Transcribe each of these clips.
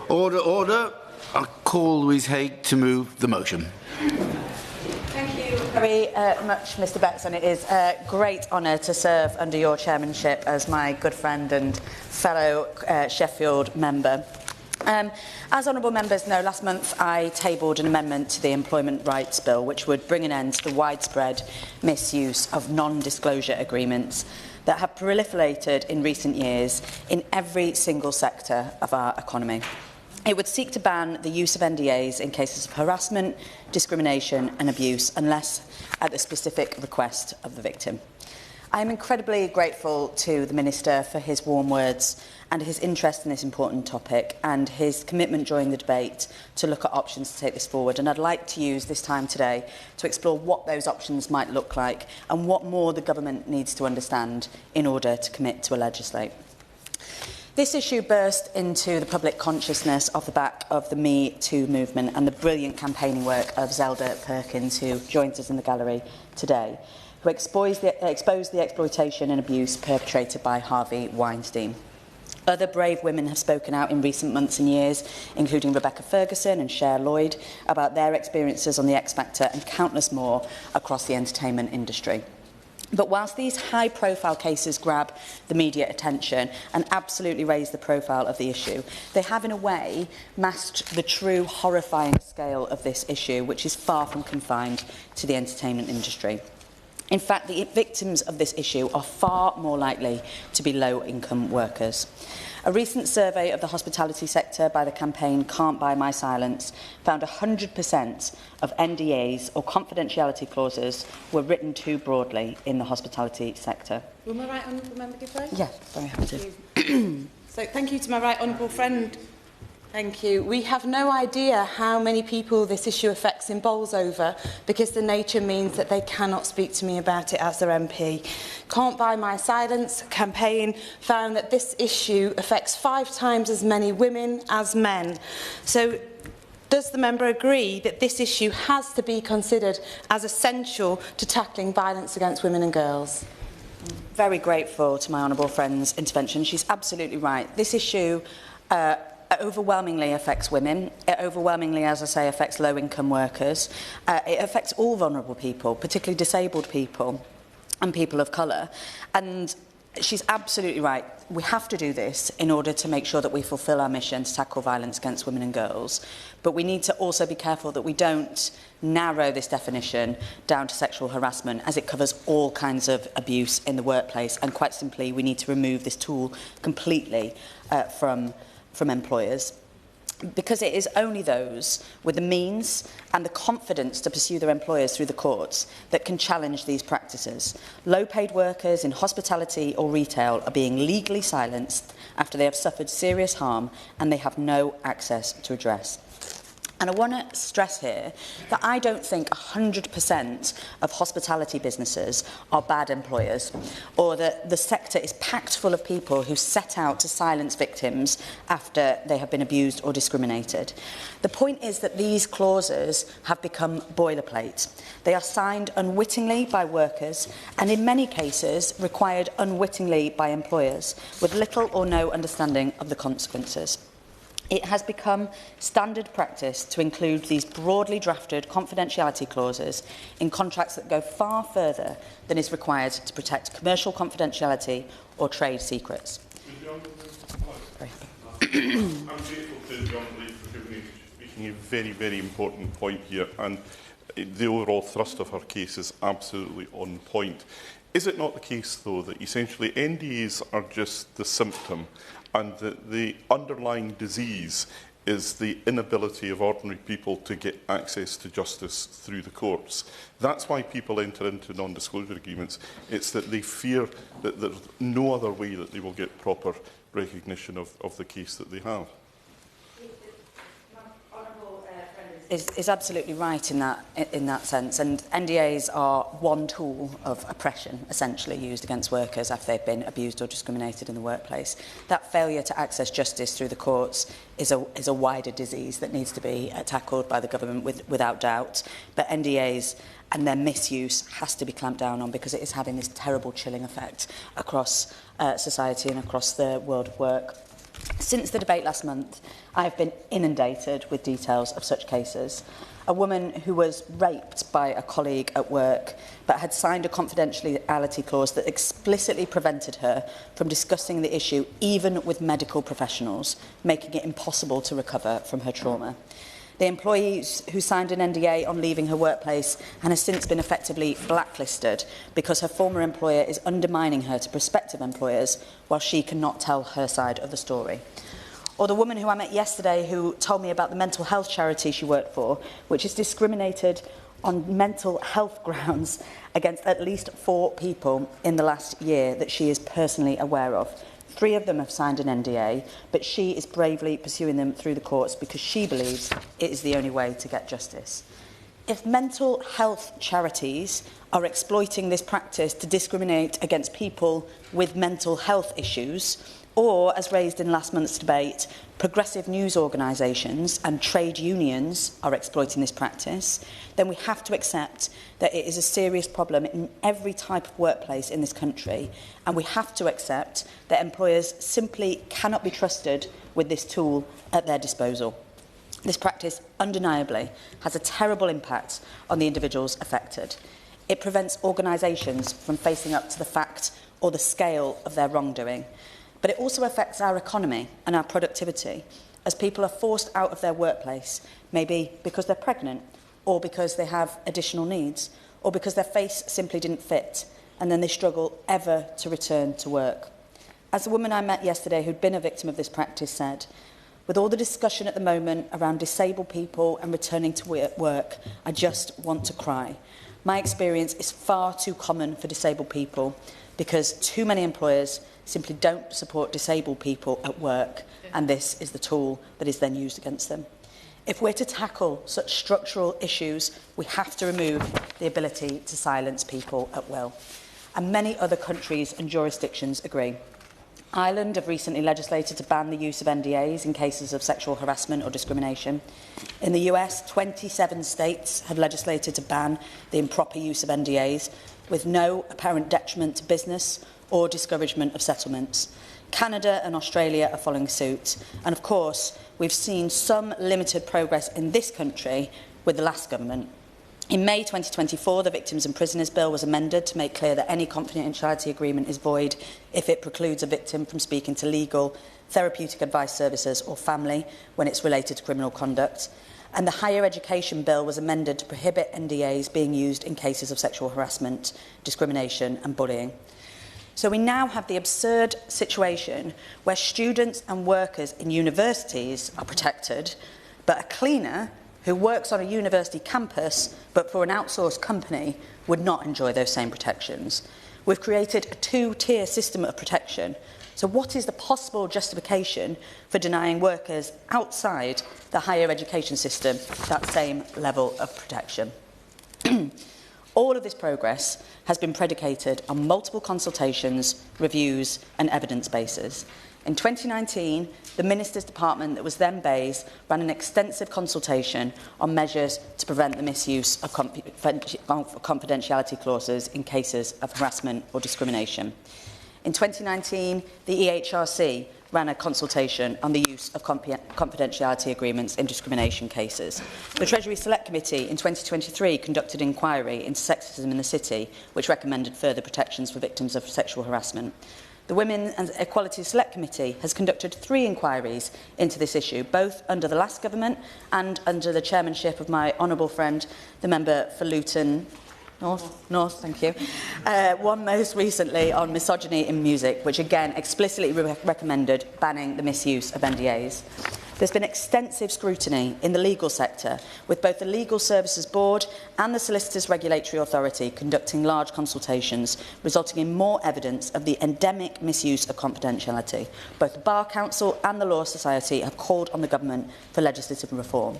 Order, order. I call Louise Haigh to move the motion. Thank you very much, Mr Beckson. It is a great honour to serve under your chairmanship as my good friend and fellow Sheffield member. As honourable members know, last month I tabled an amendment to the Employment Rights Bill which would bring an end to the widespread misuse of non-disclosure agreements that have proliferated in recent years in every single sector of our economy. It would seek to ban the use of NDAs in cases of harassment, discrimination and abuse, unless at the specific request of the victim. I am incredibly grateful to the Minister for his warm words and his interest in this important topic and his commitment during the debate to look at options to take this forward. And I'd like to use this time today to explore what those options might look like and what more the government needs to understand in order to commit to legislate. This issue burst into the public consciousness off the back of the Me Too movement and the brilliant campaigning work of Zelda Perkins, who joins us in the gallery today, who exposed the exploitation and abuse perpetrated by Harvey Weinstein. Other brave women have spoken out in recent months and years, including Rebecca Ferguson and Cher Lloyd, about their experiences on The X Factor and countless more across the entertainment industry. But whilst these high-profile cases grab the media attention and absolutely raise the profile of the issue, they have, in a way, masked the true horrifying scale of this issue, which is far from confined to the entertainment industry. In fact, the victims of this issue are far more likely to be low-income workers. A recent survey of the hospitality sector by the campaign Can't Buy My Silence found 100% of NDAs or confidentiality clauses were written too broadly in the hospitality sector. Will my right honourable member give way? Yeah, very happy to. So thank you to my right honourable friend. Thank you. We have no idea how many people this issue affects in Bolsover because the nature means that they cannot speak to me about it as their MP. Can't Buy My Silence campaign found that this issue affects 5 times as many women as men. So does the member agree that this issue has to be considered as essential to tackling violence against women and girls? Very grateful to my honourable friend's intervention. She's absolutely right. This issue overwhelmingly affects women. It overwhelmingly, as I say, affects low-income workers. It affects all vulnerable people, particularly disabled people and people of colour. And she's absolutely right. We have to do this in order to make sure that we fulfil our mission to tackle violence against women and girls. But we need to also be careful that we don't narrow this definition down to sexual harassment, as it covers all kinds of abuse in the workplace. And quite simply, we need to remove this tool completely from employers, because it is only those with the means and the confidence to pursue their employers through the courts that can challenge these practices. Low-paid workers in hospitality or retail are being legally silenced after they have suffered serious harm and they have no access to redress. And I want to stress here that I don't think 100% of hospitality businesses are bad employers, or that the sector is packed full of people who set out to silence victims after they have been abused or discriminated. The point is that these clauses have become boilerplate. They are signed unwittingly by workers and in many cases required unwittingly by employers, with little or no understanding of the consequences. It has become standard practice to include these broadly drafted confidentiality clauses in contracts that go far further than is required to protect commercial confidentiality or trade secrets. I'm grateful to John Lee for making a very, very important point here, and the overall thrust of her case is absolutely on point. Is it not the case, though, that essentially NDAs are just the symptom, and that the underlying disease is the inability of ordinary people to get access to justice through the courts? That's why people enter into non-disclosure agreements. It's that they fear that there's no other way that they will get proper recognition of the case that they have. Is absolutely right in that sense, and NDAs are one tool of oppression essentially used against workers after they've been abused or discriminated in the workplace. That failure to access justice through the courts is a wider disease that needs to be tackled by the government without doubt. But NDAs and their misuse has to be clamped down on, because it is having this terrible chilling effect across society and across the world of work. Since the debate last month, I have been inundated with details of such cases. A woman who was raped by a colleague at work but had signed a confidentiality clause that explicitly prevented her from discussing the issue even with medical professionals, making it impossible to recover from her trauma. The employee who signed an NDA on leaving her workplace and has since been effectively blacklisted because her former employer is undermining her to prospective employers while she cannot tell her side of the story. Or the woman who I met yesterday who told me about the mental health charity she worked for, which has discriminated on mental health grounds against at least 4 people in the last year that she is personally aware of. 3 of them have signed an NDA, but she is bravely pursuing them through the courts because she believes it is the only way to get justice. If mental health charities are exploiting this practice to discriminate against people with mental health issues, or, as raised in last month's debate, progressive news organisations and trade unions are exploiting this practice, then we have to accept that it is a serious problem in every type of workplace in this country, and we have to accept that employers simply cannot be trusted with this tool at their disposal. This practice undeniably has a terrible impact on the individuals affected. It prevents organisations from facing up to the fact or the scale of their wrongdoing. But it also affects our economy and our productivity, as people are forced out of their workplace, maybe because they're pregnant, or because they have additional needs, or because their face simply didn't fit, and then they struggle ever to return to work. As the woman I met yesterday who'd been a victim of this practice said, with all the discussion at the moment around disabled people and returning to work, I just want to cry. My experience is far too common for disabled people because too many employers simply don't support disabled people at work, and this is the tool that is then used against them. If we're to tackle such structural issues, we have to remove the ability to silence people at will. And many other countries and jurisdictions agree. Ireland have recently legislated to ban the use of NDAs in cases of sexual harassment or discrimination. In the US, 27 states have legislated to ban the improper use of NDAs with no apparent detriment to business or discouragement of settlements. Canada and Australia are following suit. And of course, we've seen some limited progress in this country with the last government. In May 2024, the Victims and Prisoners Bill was amended to make clear that any confidentiality agreement is void if it precludes a victim from speaking to legal, therapeutic advice services or family when it's related to criminal conduct. And the Higher Education Bill was amended to prohibit NDAs being used in cases of sexual harassment, discrimination and bullying. So we now have the absurd situation where students and workers in universities are protected, but a cleaner who works on a university campus but for an outsourced company would not enjoy those same protections. We've created a 2-tier system of protection. So what is the possible justification for denying workers outside the higher education system that same level of protection? All of this progress has been predicated on multiple consultations, reviews and evidence bases. In 2019, the Minister's Department that was then based ran an extensive consultation on measures to prevent the misuse of confidentiality clauses in cases of harassment or discrimination. In 2019, the EHRC ran a consultation on the use of confidentiality agreements in discrimination cases. The Treasury Select Committee in 2023 conducted an inquiry into sexism in the City, which recommended further protections for victims of sexual harassment. The Women and Equality Select Committee has conducted 3 inquiries into this issue, both under the last government and under the chairmanship of my honourable friend, the member for Luton North, thank you. One most recently on misogyny in music, which again explicitly recommended banning the misuse of NDAs. There's been extensive scrutiny in the legal sector, with both the Legal Services Board and the Solicitors Regulatory Authority conducting large consultations, resulting in more evidence of the endemic misuse of confidentiality. Both the Bar Council and the Law Society have called on the government for legislative reform.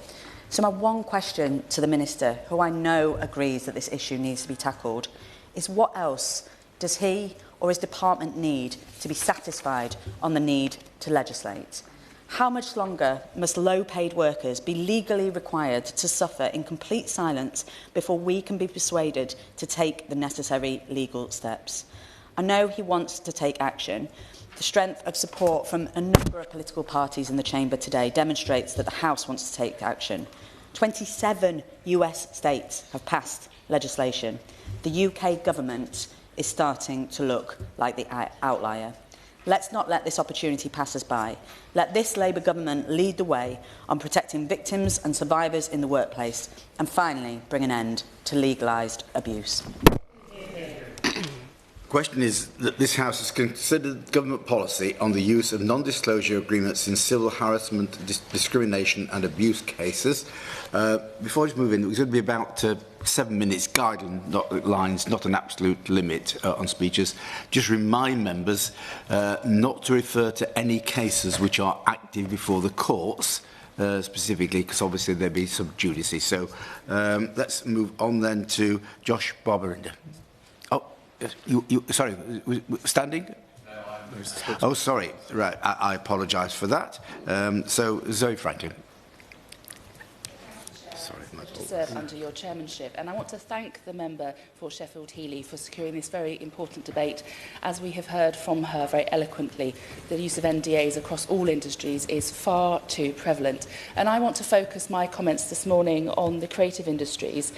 So my one question to the Minister, who I know agrees that this issue needs to be tackled, is what else does he or his department need to be satisfied on the need to legislate? How much longer must low-paid workers be legally required to suffer in complete silence before we can be persuaded to take the necessary legal steps? I know he wants to take action, The strength of support from a number of political parties in the chamber today demonstrates that the House wants to take action. 27 US states have passed legislation. The UK government is starting to look like the outlier. Let's not let this opportunity pass us by. Let this Labour government lead the way on protecting victims and survivors in the workplace, and finally bring an end to legalised abuse. The question is that this House has considered government policy on the use of non-disclosure agreements in civil harassment, discrimination and abuse cases. Before I just move in, it's going to be about 7 minutes guidelines, not an absolute limit on speeches. Just remind members not to refer to any cases which are active before the courts, specifically, because obviously there'll be sub judice. So let's move on then to Josh Barbarinder. Sorry, standing? Oh, sorry. Right, I apologise for that. So, Zoe Franklin. Sorry, to serve under your chairmanship, and I want to thank the member for Sheffield Heeley for securing this very important debate. As we have heard from her very eloquently, the use of NDAs across all industries is far too prevalent, and I want to focus my comments this morning on the creative industries.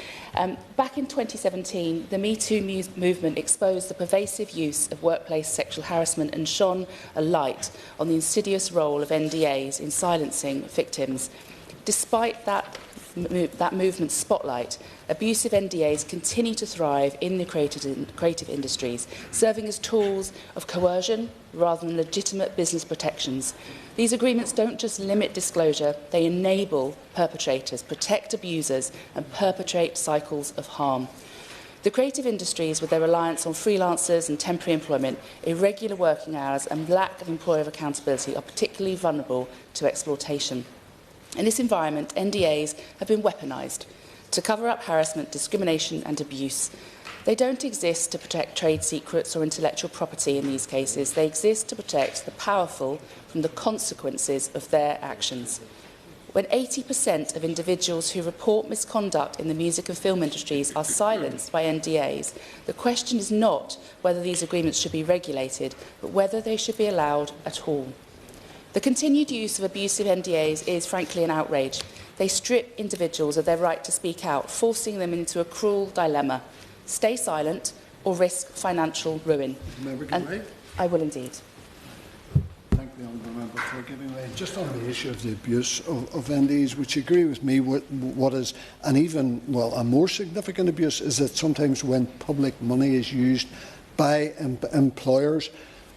Back in 2017, the Me Too movement exposed the pervasive use of workplace sexual harassment and shone a light on the insidious role of NDAs in silencing victims. Despite that movement's spotlight, abusive NDAs continue to thrive in the creative industries, serving as tools of coercion rather than legitimate business protections. These agreements don't just limit disclosure, they enable perpetrators, protect abusers and perpetrate cycles of harm. The creative industries, with their reliance on freelancers and temporary employment, irregular working hours and lack of employer accountability, are particularly vulnerable to exploitation. In this environment, NDAs have been weaponised to cover up harassment, discrimination and abuse. They don't exist to protect trade secrets or intellectual property in these cases. They exist to protect the powerful from the consequences of their actions. When 80% of individuals who report misconduct in the music and film industries are silenced by NDAs, the question is not whether these agreements should be regulated, but whether they should be allowed at all. The continued use of abusive NDAs is frankly an outrage. They strip individuals of their right to speak out, forcing them into a cruel dilemma: stay silent or risk financial ruin. And I will indeed. Thank the honourable member for giving way. Just on the issue of the abuse of NDAs, which you agree with me, what is an even, well, a more significant abuse is that sometimes when public money is used by employers,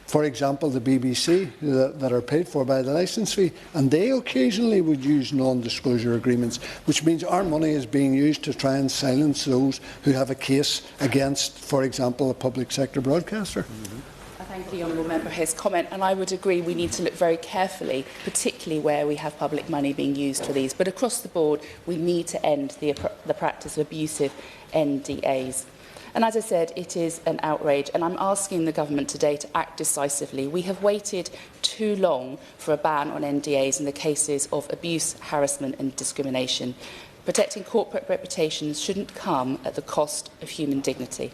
for example, the BBC, that are paid for by the licence fee, and they occasionally would use non-disclosure agreements, which means our money is being used to try and silence those who have a case against, for example, a public sector broadcaster. I thank the honourable member for his comment, and I would agree we need to look very carefully, particularly where we have public money being used for these. But across the board, we need to end the practice of abusive NDAs. And as I said, it is an outrage, and I'm asking the government today to act decisively. We have waited too long for a ban on NDAs in the cases of abuse, harassment and discrimination. Protecting corporate reputations shouldn't come at the cost of human dignity.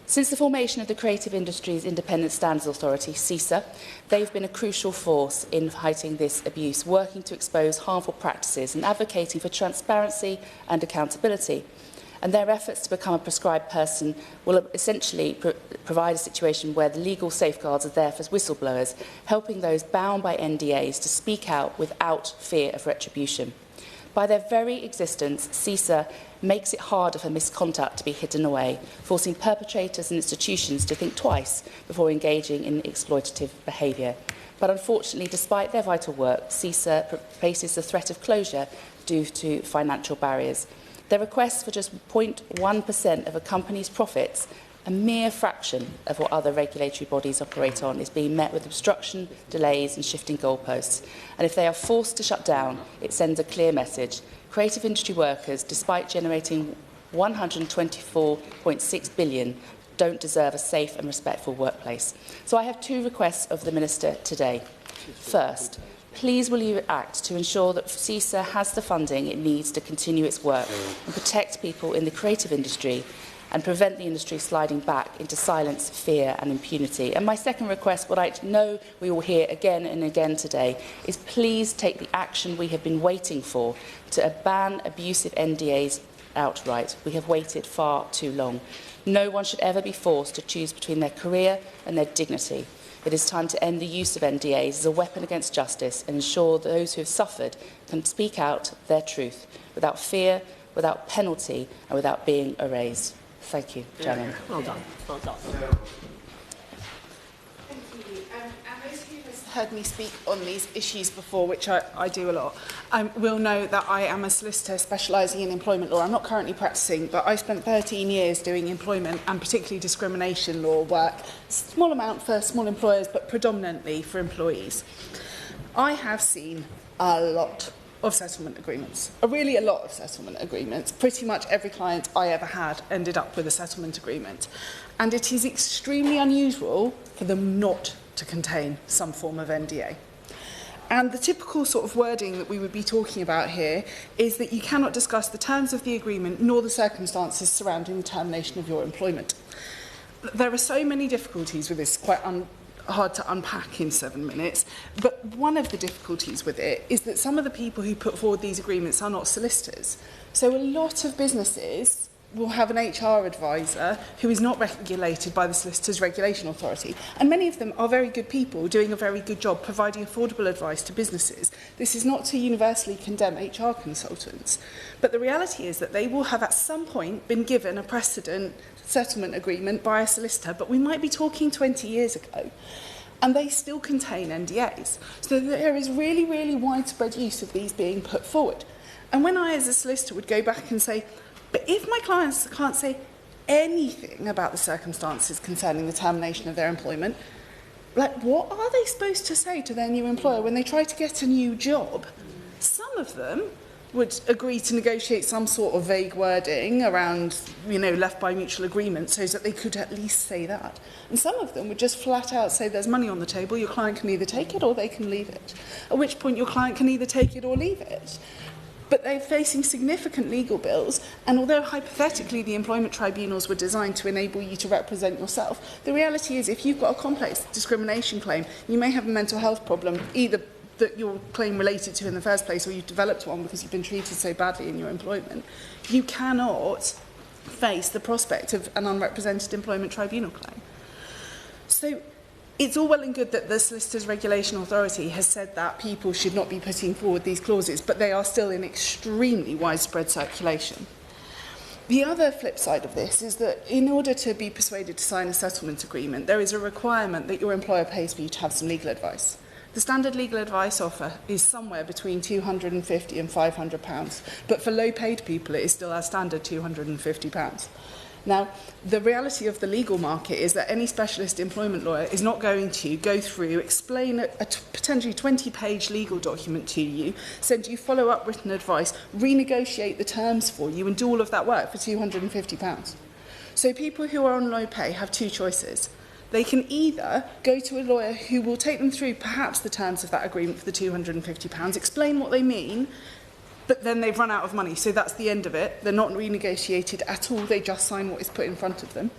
Since the formation of the Creative Industries Independent Standards Authority, CISA, they've been a crucial force in fighting this abuse, working to expose harmful practices and advocating for transparency and accountability. And their efforts to become a prescribed person will essentially provide a situation where the legal safeguards are there for whistleblowers, helping those bound by NDAs to speak out without fear of retribution. By their very existence, CISA makes it harder for misconduct to be hidden away, forcing perpetrators and institutions to think twice before engaging in exploitative behaviour. But unfortunately, despite their vital work, CISA faces the threat of closure due to financial barriers. Their request for just 0.1% of a company's profits, a mere fraction of what other regulatory bodies operate on, is being met with obstruction, delays and shifting goalposts. And if they are forced to shut down, it sends a clear message. Creative industry workers, despite generating $124.6 billion, don't deserve a safe and respectful workplace. So I have two requests of the Minister today. First, please will you act to ensure that CISA has the funding it needs to continue its work and protect people in the creative industry, and prevent the industry sliding back into silence, fear and impunity. And my second request, what I know we will hear again and again today, is please take the action we have been waiting for to ban abusive NDAs outright. We have waited far too long. No one should ever be forced to choose between their career and their dignity. It is time to end the use of NDAs as a weapon against justice and ensure that those who have suffered can speak out their truth without fear, without penalty and without being erased. Thank you, Chairman. Well done. Well done. Thank you. And those who have heard me speak on these issues before, which I do a lot, will know that I am a solicitor specialising in employment law. I'm not currently practising, but I spent 13 years doing employment and particularly discrimination law work, small amount for small employers, but predominantly for employees. I have seen a lot of settlement agreements, really a lot of settlement agreements. Pretty much every client I ever had ended up with a settlement agreement. And it is extremely unusual for them not to contain some form of NDA. And the typical sort of wording that we would be talking about here is that you cannot discuss the terms of the agreement nor the circumstances surrounding the termination of your employment. There are so many difficulties with this, quite hard to unpack in 7 minutes, but one of the difficulties with it is that some of the people who put forward these agreements are not solicitors. So a lot of businesses will have an HR advisor who is not regulated by the Solicitors Regulation Authority, and many of them are very good people doing a very good job providing affordable advice to businesses. This is not to universally condemn HR consultants, but the reality is that they will have at some point been given a precedent settlement agreement by a solicitor, but we might be talking 20 years ago, and they still contain NDAs. So there is really, really widespread use of these being put forward. And when I, as a solicitor, would go back and say, but if my clients can't say anything about the circumstances concerning the termination of their employment, like, what are they supposed to say to their new employer when they try to get a new job? Some of them would agree to negotiate some sort of vague wording around, left by mutual agreement so that they could at least say that. And some of them would just flat out say there's money on the table, your client can either take it or they can leave it. At which point your client can either take it or leave it. But they're facing significant legal bills, and although hypothetically the employment tribunals were designed to enable you to represent yourself, the reality is if you've got a complex discrimination claim, you may have a mental health problem, either that your claim related to in the first place or you've developed one because you've been treated so badly in your employment, you cannot face the prospect of an unrepresented employment tribunal claim. So it's all well and good that the Solicitors Regulation Authority has said that people should not be putting forward these clauses, but they are still in extremely widespread circulation. The other flip side of this is that in order to be persuaded to sign a settlement agreement, there is a requirement that your employer pays for you to have some legal advice. The standard legal advice offer is somewhere between £250 and £500, but for low-paid people it is still our standard £250. Now, the reality of the legal market is that any specialist employment lawyer is not going to go through, explain a potentially 20-page legal document to you, send you follow-up written advice, renegotiate the terms for you and do all of that work for £250. So people who are on low pay have two choices. They can either go to a lawyer who will take them through perhaps the terms of that agreement for the £250, explain what they mean, but then they've run out of money, so that's the end of it. They're not renegotiated at all, they just sign what is put in front of them.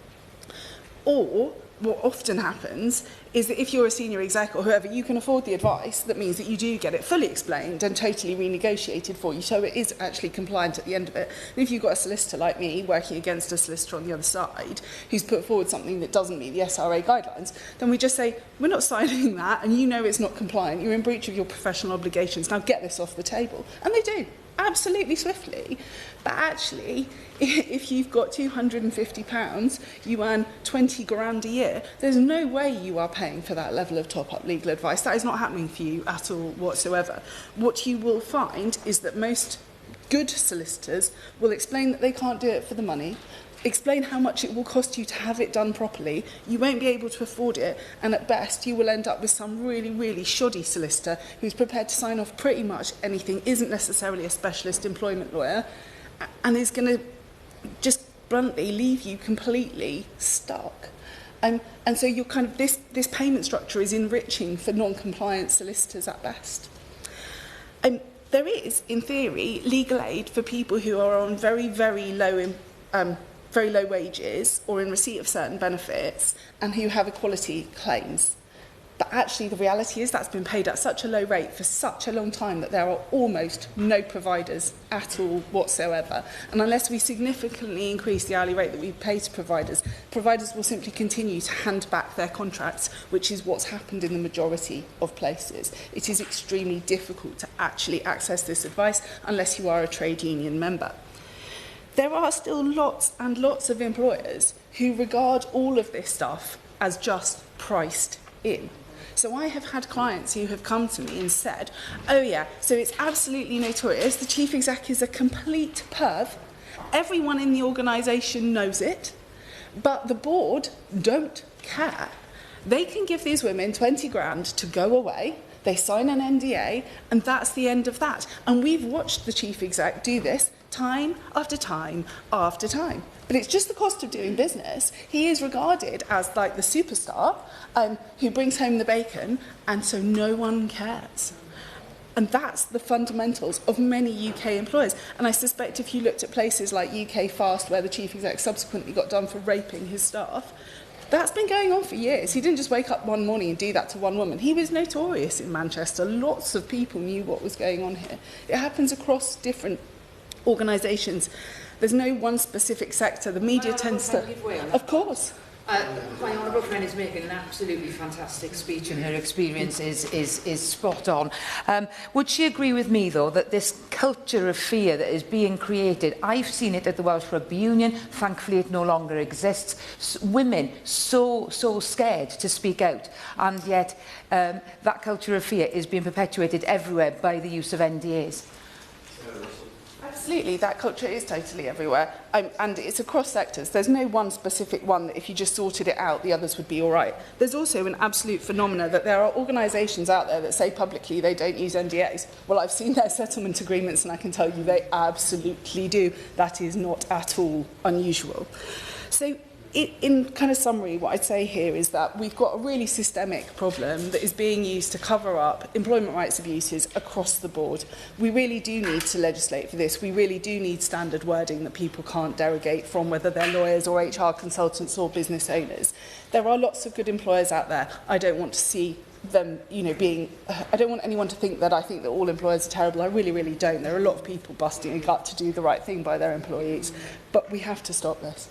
Or, what often happens is that if you're a senior exec or whoever, you can afford the advice. That means that you do get it fully explained and totally renegotiated for you, so it is actually compliant at the end of it. And if you've got a solicitor like me working against a solicitor on the other side who's put forward something that doesn't meet the SRA guidelines, then we just say, we're not signing that, and you know it's not compliant, you're in breach of your professional obligations, now get this off the table. And they do, absolutely swiftly. But actually, if you've got £250, you earn 20 grand a year, there's no way you are paying for that level of top-up legal advice. That is not happening for you at all whatsoever. What you will find is that most good solicitors will explain that they can't do it for the money, explain how much it will cost you to have it done properly. You won't be able to afford it, and at best you will end up with some really, really shoddy solicitor who's prepared to sign off pretty much anything, isn't necessarily a specialist employment lawyer, and is going to just bluntly leave you completely stuck. And so you're kind of this payment structure is enriching for non-compliant solicitors at best. There is, in theory, legal aid for people who are on very, very low very low wages or in receipt of certain benefits and who have equality claims. But actually the reality is that's been paid at such a low rate for such a long time that there are almost no providers at all whatsoever. And unless we significantly increase the hourly rate that we pay to providers, providers will simply continue to hand back their contracts, which is what's happened in the majority of places. It is extremely difficult to actually access this advice unless you are a trade union member. There are still lots and lots of employers who regard all of this stuff as just priced in. So I have had clients who have come to me and said, oh yeah, so it's absolutely notorious, the chief exec is a complete perv, everyone in the organisation knows it, but the board don't care. They can give these women 20 grand to go away, they sign an NDA, and that's the end of that. And we've watched the chief exec do this time after time after time. But it's just the cost of doing business. He is regarded as like the superstar who brings home the bacon, and so no one cares. And that's the fundamentals of many UK employers. And I suspect if you looked at places like UK Fast, where the chief exec subsequently got done for raping his staff, that's been going on for years. He didn't just wake up one morning and do that to one woman. He was notorious in Manchester. Lots of people knew what was going on here. It happens across different organisations. There's no one specific sector. The media tends to... Of course. My honourable friend is making an absolutely fantastic speech, and her experience is spot on. Would she agree with me, though, that this culture of fear that is being created, I've seen it at the Welsh Rugby Union, thankfully it no longer exists, women so scared to speak out, and yet that culture of fear is being perpetuated everywhere by the use of NDAs? Absolutely, that culture is totally everywhere, and it's across sectors. There's no one specific one that if you just sorted it out, the others would be all right. There's also an absolute phenomena that there are organisations out there that say publicly they don't use NDAs. Well, I've seen their settlement agreements, and I can tell you they absolutely do. That is not at all unusual. So, in kind of summary, what I'd say here is that we've got a really systemic problem that is being used to cover up employment rights abuses across the board. We really do need to legislate for this. We really do need standard wording that people can't derogate from, whether they're lawyers or HR consultants or business owners. There are lots of good employers out there. I don't want to see them, I don't want anyone to think that I think that all employers are terrible. I really, really don't. There are a lot of people busting a gut to do the right thing by their employees. But we have to stop this.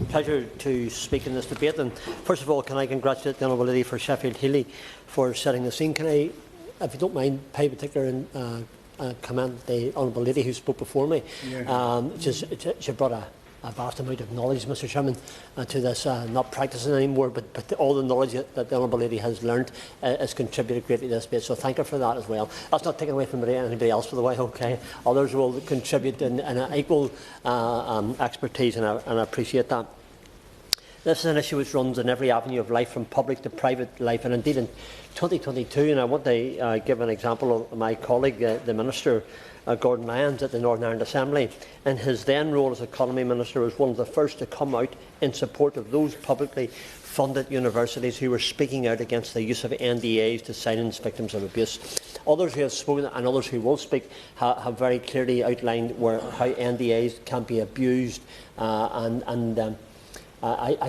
Pleasure to speak in this debate, and first of all, can I congratulate the Honourable Lady for Sheffield Healy for setting the scene. Can I, if you don't mind, pay particular commend the Honourable Lady who spoke before me? She brought a vast amount of knowledge, Mr. Chairman, to this, not practising anymore, but all the knowledge that the Honourable Lady has learned has contributed greatly to this debate, so thank her for that as well. That's not taken away from anybody else, by the way, okay? Others will contribute in an equal expertise, and I appreciate that. This is an issue which runs in every avenue of life, from public to private life, and indeed in 2022, and I want to give an example of my colleague, the Minister, Gordon Lyons, at the Northern Ireland Assembly. In his then role as Economy Minister, was one of the first to come out in support of those publicly funded universities who were speaking out against the use of NDAs to silence victims of abuse. Others who have spoken, and others who will speak, have very clearly outlined how NDAs can be abused, I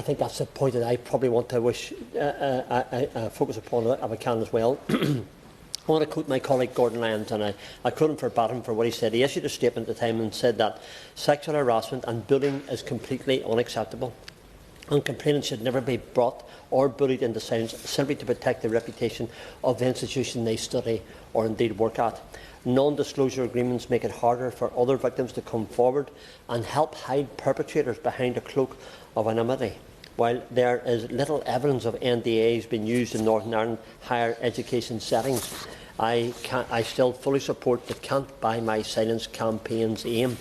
think that's a point that I probably want to focus upon if I can as well. I want to quote my colleague Gordon Lyons, and I quote him verbatim for what he said. He issued a statement at the time and said that sexual harassment and bullying is completely unacceptable, and complainants should never be brought or bullied into silence simply to protect the reputation of the institution they study or indeed work at. Non-disclosure agreements make it harder for other victims to come forward and help hide perpetrators behind a cloak of anonymity. While there is little evidence of NDAs being used in Northern Ireland higher education settings, I still fully support the Can't Buy My Silence campaign's aim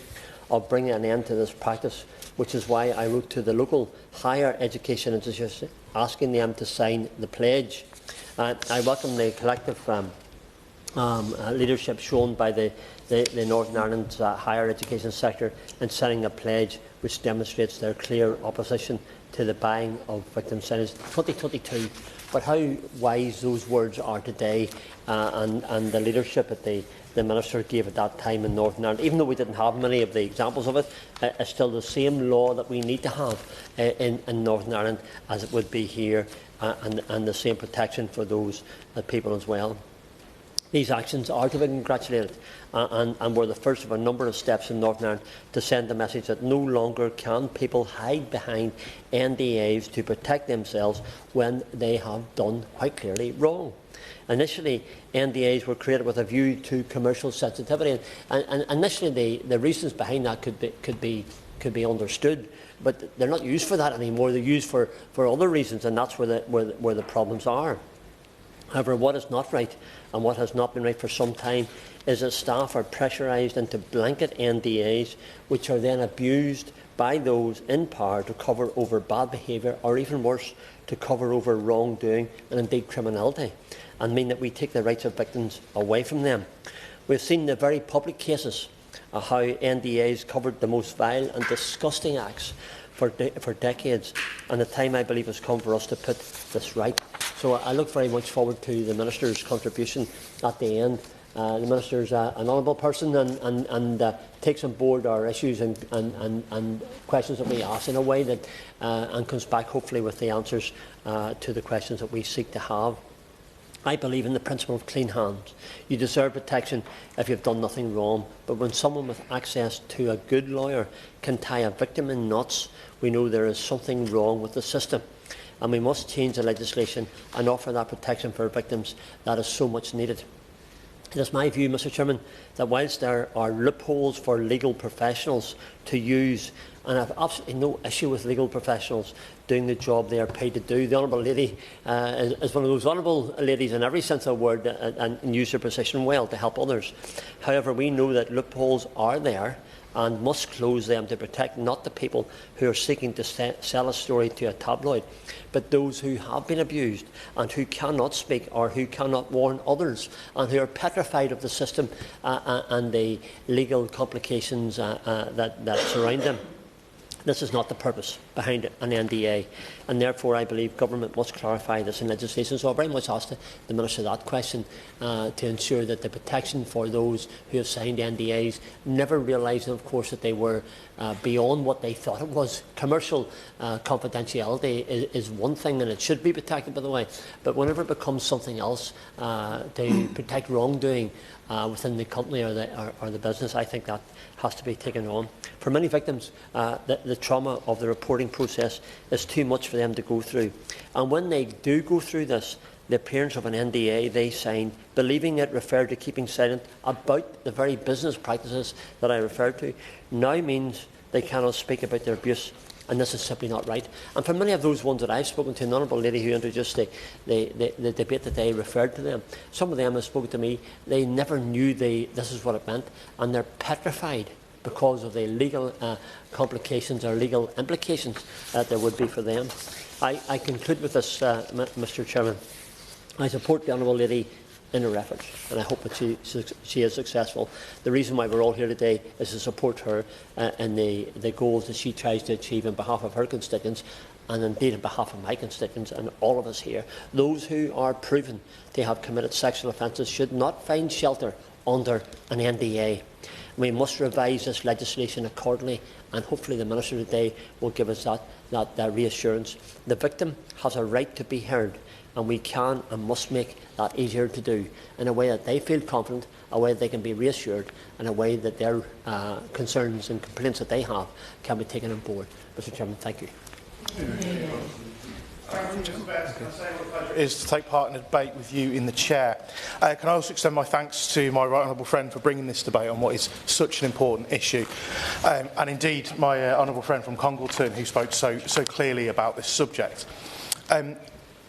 of bringing an end to this practice, which is why I wrote to the local higher education institutions asking them to sign the pledge. I welcome the collective leadership shown by the Northern Ireland higher education sector in setting a pledge which demonstrates their clear opposition to the buying of victim centres. 2022, but how wise those words are today, and the leadership that the Minister gave at that time in Northern Ireland, even though we didn't have many of the examples of it, is still the same law that we need to have in Northern Ireland as it would be here, and the same protection for those people as well. These actions are to be congratulated, and were the first of a number of steps in Northern Ireland to send the message that no longer can people hide behind NDAs to protect themselves when they have done quite clearly wrong. Initially, NDAs were created with a view to commercial sensitivity, and initially the reasons behind that could be understood, but they're not used for that anymore. They're used for other reasons, and that's where the problems are. However, what is not right, and what has not been right for some time, is that staff are pressurised into blanket NDAs, which are then abused by those in power to cover over bad behaviour, or even worse, to cover over wrongdoing and indeed criminality, and mean that we take the rights of victims away from them. We've seen the very public cases of how NDAs covered the most vile and disgusting acts for decades, and the time, I believe, has come for us to put this right. So I look very much forward to the Minister's contribution at the end. The Minister is an honourable person and takes on board our issues and questions that we ask in a way that and comes back hopefully with the answers to the questions that we seek to have. I believe in the principle of clean hands. You deserve protection if you've done nothing wrong, but when someone with access to a good lawyer can tie a victim in knots, we know there is something wrong with the system, and we must change the legislation and offer that protection for victims that is so much needed. It is my view, Mr Chairman, that whilst there are loopholes for legal professionals to use, and I have absolutely no issue with legal professionals doing the job they are paid to do. The Honourable Lady is one of those honourable ladies in every sense of the word, and use her position well to help others. However, we know that loopholes are there and must close them to protect not the people who are seeking to sell a story to a tabloid, but those who have been abused and who cannot speak or who cannot warn others, and who are petrified of the system and the legal complications that surround them. This is not the purpose behind an NDA, and therefore I believe government must clarify this in legislation. So I very much ask the Minister that question to ensure that the protection for those who have signed NDAs, never realising, of course, that they were beyond what they thought it was. Commercial confidentiality is one thing, and it should be protected, by the way, but whenever it becomes something else to protect wrongdoing within the company or the business, I think that has to be taken on. For many victims, the trauma of the reporting process is too much for them to go through. And when they do go through this, the appearance of an NDA they signed, believing it referred to keeping silent about the very business practices that I referred to, now means they cannot speak about their abuse. And this is simply not right. And for many of those ones that I've spoken to, an honourable lady who introduced the debate that they referred to them, some of them have spoken to me, they never knew this is what it meant, and they're petrified because of the legal complications or legal implications that there would be for them. I conclude with this, Mr Chairman. I support the honourable lady in her efforts, and I hope that she is successful. The reason why we're all here today is to support her in the goals that she tries to achieve on behalf of her constituents, and indeed on behalf of my constituents and all of us here. Those who are proven to have committed sexual offences should not find shelter under an NDA. We must revise this legislation accordingly, and hopefully the Minister today will give us that reassurance. The victim has a right to be heard, and we can and must make that easier to do in a way that they feel confident, a way that they can be reassured, and a way that their concerns and complaints that they have can be taken on board. Mr Chairman, thank you. Is to take part in a debate with you in the chair. Can I also extend my thanks to my right honourable friend for bringing this debate on what is such an important issue, and indeed my honourable friend from Congleton who spoke so clearly about this subject.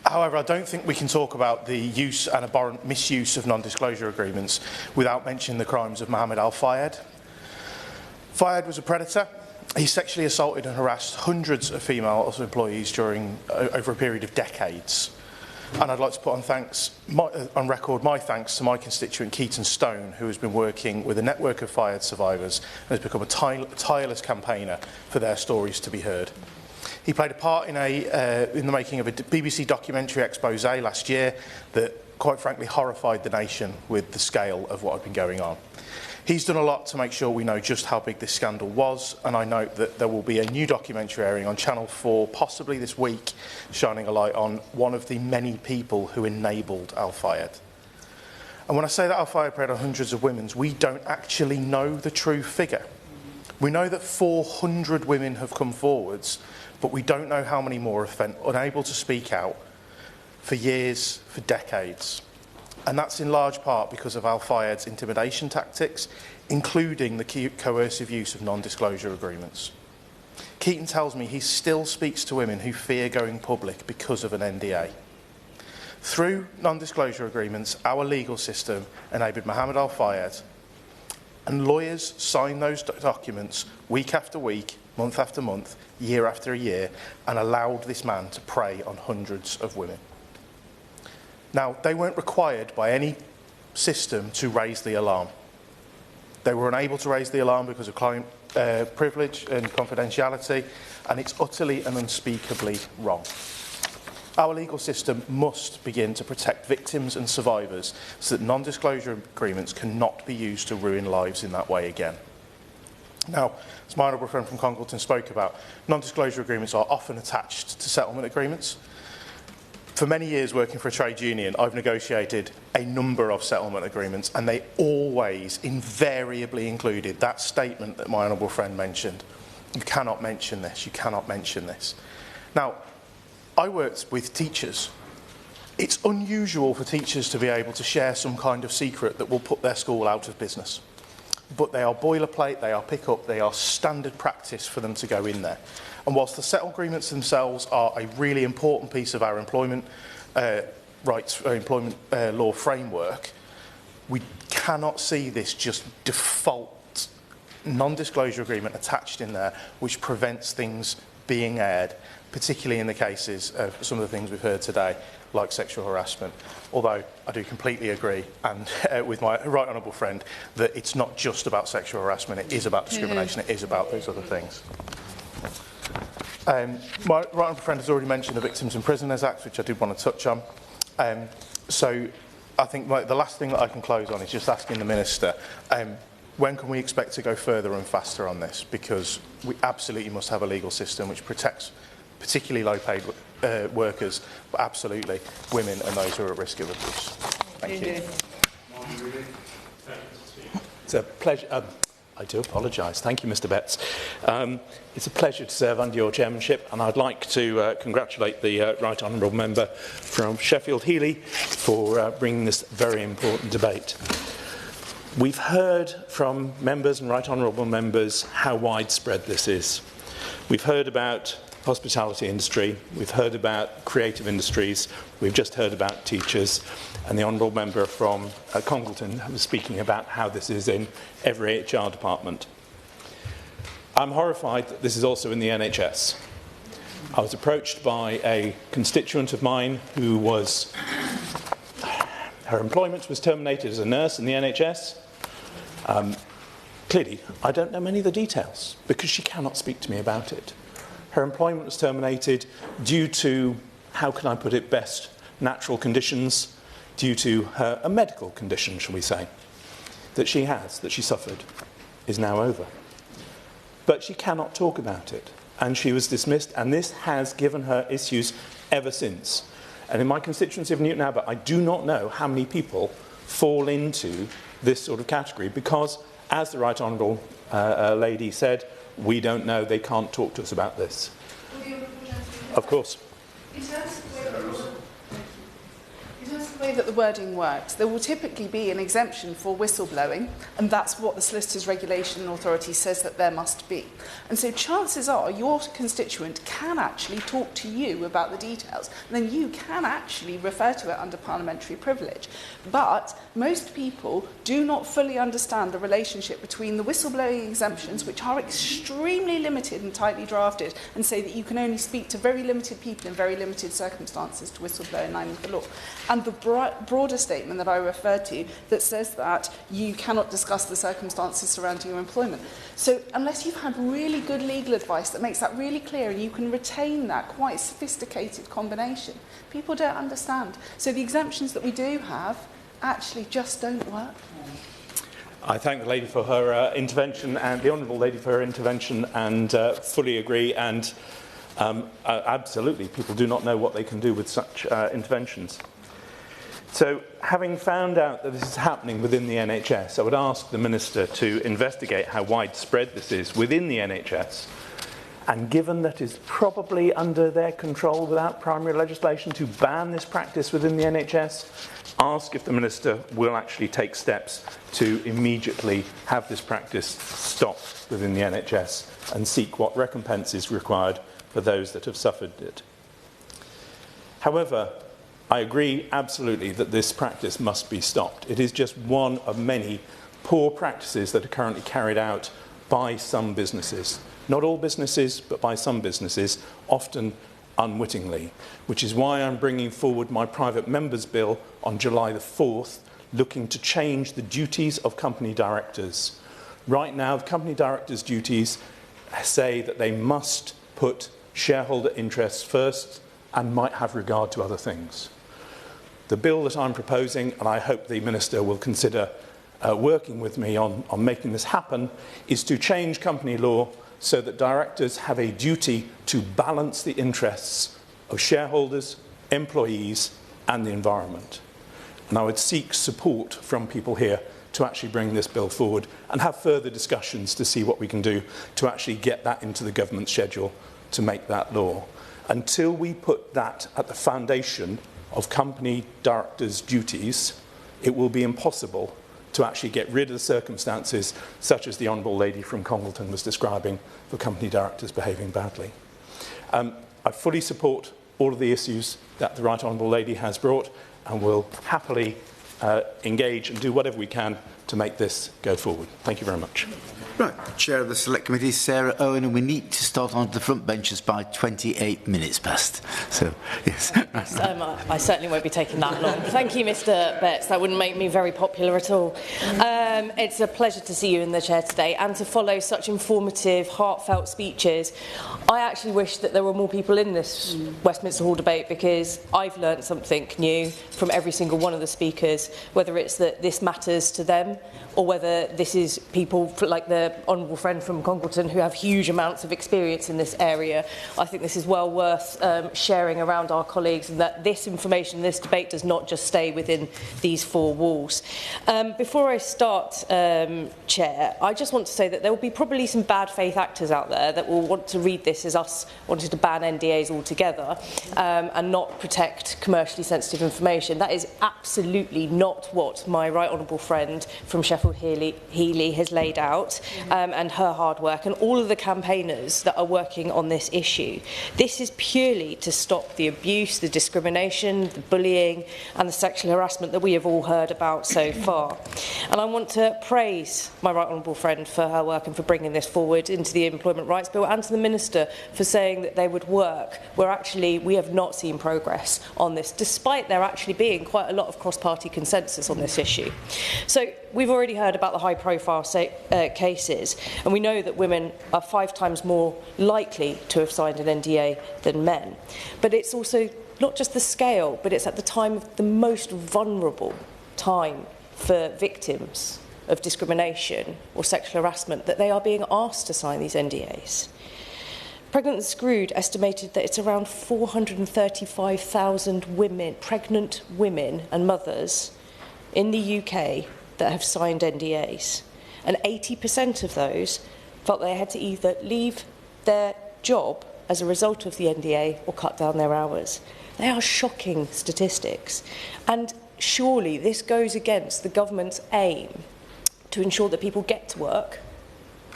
However, I don't think we can talk about the use and abhorrent misuse of non-disclosure agreements without mentioning the crimes of Mohammed Al-Fayed. Fayed was a predator. He sexually assaulted and harassed hundreds of female employees over a period of decades. And I'd like to put on record my thanks to my constituent Keaton Stone, who has been working with a network of fired survivors and has become a tireless campaigner for their stories to be heard. He played a part in the making of a BBC documentary expose last year that, quite frankly, horrified the nation with the scale of what had been going on. He's done a lot to make sure we know just how big this scandal was, and I note that there will be a new documentary airing on Channel 4, possibly this week, shining a light on one of the many people who enabled Al-Fayed. And when I say that Al-Fayed preyed on hundreds of women, we don't actually know the true figure. We know that 400 women have come forwards, but we don't know how many more have been unable to speak out for years, for decades. And that's in large part because of Al-Fayed's intimidation tactics, including the coercive use of non-disclosure agreements. Keaton tells me he still speaks to women who fear going public because of an NDA. Through non-disclosure agreements, our legal system enabled Mohammed Al-Fayed, and lawyers signed those documents week after week, month after month, year after year, and allowed this man to prey on hundreds of women. Now, they weren't required by any system to raise the alarm. They were unable to raise the alarm because of client privilege and confidentiality, and it's utterly and unspeakably wrong. Our legal system must begin to protect victims and survivors so that non-disclosure agreements cannot be used to ruin lives in that way again. Now, as my honourable friend from Congleton spoke about, non-disclosure agreements are often attached to settlement agreements. For many years working for a trade union, I've negotiated a number of settlement agreements, and they always invariably included that statement that my honourable friend mentioned. You cannot mention this, you cannot mention this. Now, I worked with teachers. It's unusual for teachers to be able to share some kind of secret that will put their school out of business. But they are boilerplate, they are pick-up, they are standard practice for them to go in there. And whilst the settlement agreements themselves are a really important piece of our employment law framework, we cannot see this just default non-disclosure agreement attached in there, which prevents things being aired, particularly in the cases of some of the things we've heard today, like sexual harassment. Although I do completely agree, and with my right honourable friend, that it's not just about sexual harassment, it is about discrimination, it is about those other things. My right honourable friend has already mentioned the Victims and Prisoners Act, which I did want to touch on. So I think the last thing that I can close on is just asking the Minister, when can we expect to go further and faster on this? Because we absolutely must have a legal system which protects particularly low-paid workers, but absolutely women and those who are at risk of abuse. Thank you. It's a pleasure. I do apologise. Thank you, Mr. Betts. It's a pleasure to serve under your chairmanship, and I'd like to congratulate the Right Honourable Member from Sheffield Heeley for bringing this very important debate. We've heard from members and Right Honourable Members how widespread this is. We've heard about hospitality industry, we've heard about creative industries, we've just heard about teachers, and the Honourable Member from Congleton was speaking about how this is in every HR department. I'm horrified that this is also in the NHS. I was approached by a constituent of mine who was, her employment was terminated as a nurse in the NHS. Clearly, I don't know many of the details because she cannot speak to me about it. Her employment was terminated due to, how can I put it best, natural conditions, due to a medical condition, shall we say, that she suffered, is now over. But she cannot talk about it, and she was dismissed, and this has given her issues ever since. And in my constituency of Newton Abbot, I do not know how many people fall into this sort of category because, as the Right Honourable lady said, we don't know, they can't talk to us about this. Of course. In terms of the way that the wording works, there will typically be an exemption for whistleblowing, and that's what the Solicitors Regulation Authority says that there must be. And so chances are your constituent can actually talk to you about the details, and then you can actually refer to it under parliamentary privilege. But most people do not fully understand the relationship between the whistleblowing exemptions, which are extremely limited and tightly drafted, and say that you can only speak to very limited people in very limited circumstances to whistleblow in line with the law. And the broader statement that I referred to that says that you cannot discuss the circumstances surrounding your employment. So unless you've had really good legal advice that makes that really clear and you can retain that quite sophisticated combination, people don't understand. So the exemptions that we do have actually just don't work. I thank the lady for her intervention, and the honourable lady for her intervention, and fully agree. And absolutely, people do not know what they can do with such interventions. So, having found out that this is happening within the NHS, I would ask the Minister to investigate how widespread this is within the NHS. And given that it's probably under their control without primary legislation to ban this practice within the NHS, ask if the Minister will actually take steps to immediately have this practice stopped within the NHS and seek what recompense is required for those that have suffered it. However, I agree absolutely that this practice must be stopped. It is just one of many poor practices that are currently carried out by some businesses. Not all businesses, but by some businesses, often unwittingly, which is why I'm bringing forward my private members bill on July the 4th, looking to change the duties of company directors. Right now, the company directors' duties say that they must put shareholder interests first and might have regard to other things. The bill that I'm proposing, and I hope the Minister will consider working with me on making this happen, is to change company law so that directors have a duty to balance the interests of shareholders, employees and the environment. And I would seek support from people here to actually bring this bill forward and have further discussions to see what we can do to actually get that into the government schedule to make that law. Until we put that at the foundation of company directors' duties, it will be impossible to actually get rid of the circumstances such as the Honourable Lady from Congleton was describing for company directors behaving badly. I fully support all of the issues that the Right Honourable Lady has brought and will happily engage and do whatever we can to make this go forward. Thank you very much. Right, Chair of the Select Committee, Sarah Owen, and we need to start on the front benches by 28 minutes past. So, yes. I certainly won't be taking that long. Thank you, Mr. Betts. That wouldn't make me very popular at all. It's a pleasure to see you in the chair today and to follow such informative, heartfelt speeches. I actually wish that there were more people in this Westminster Hall debate, because I've learned something new from every single one of the speakers, whether it's that this matters to them or whether this is people like the honourable friend from Congleton who have huge amounts of experience in this area. I think this is well worth sharing around our colleagues, and that this information, this debate does not just stay within these four walls. Before I start, Chair, I just want to say that there will be probably some bad faith actors out there that will want to read this as us wanting to ban NDAs altogether and not protect commercially sensitive information. That is absolutely not what my right honourable friend from Sheffield Heeley has laid out, and her hard work and all of the campaigners that are working on this issue. This is purely to stop the abuse, the discrimination, the bullying and the sexual harassment that we have all heard about so far. And I want to praise my right honourable friend for her work and for bringing this forward into the Employment Rights Bill, and to the Minister for saying that they would work where actually we have not seen progress on this, despite there actually being quite a lot of cross-party consensus on this issue. So we've already heard about the high-profile cases, and we know that women are 5 times more likely to have signed an NDA than men. But it's also not just the scale, but it's at the time of the most vulnerable time for victims of discrimination or sexual harassment that they are being asked to sign these NDAs. Pregnant and Screwed estimated that it's around 435,000 women, pregnant women and mothers in the UK that have signed NDAs. And 80% of those felt they had to either leave their job as a result of the NDA or cut down their hours. They are shocking statistics. And surely this goes against the government's aim to ensure that people get to work,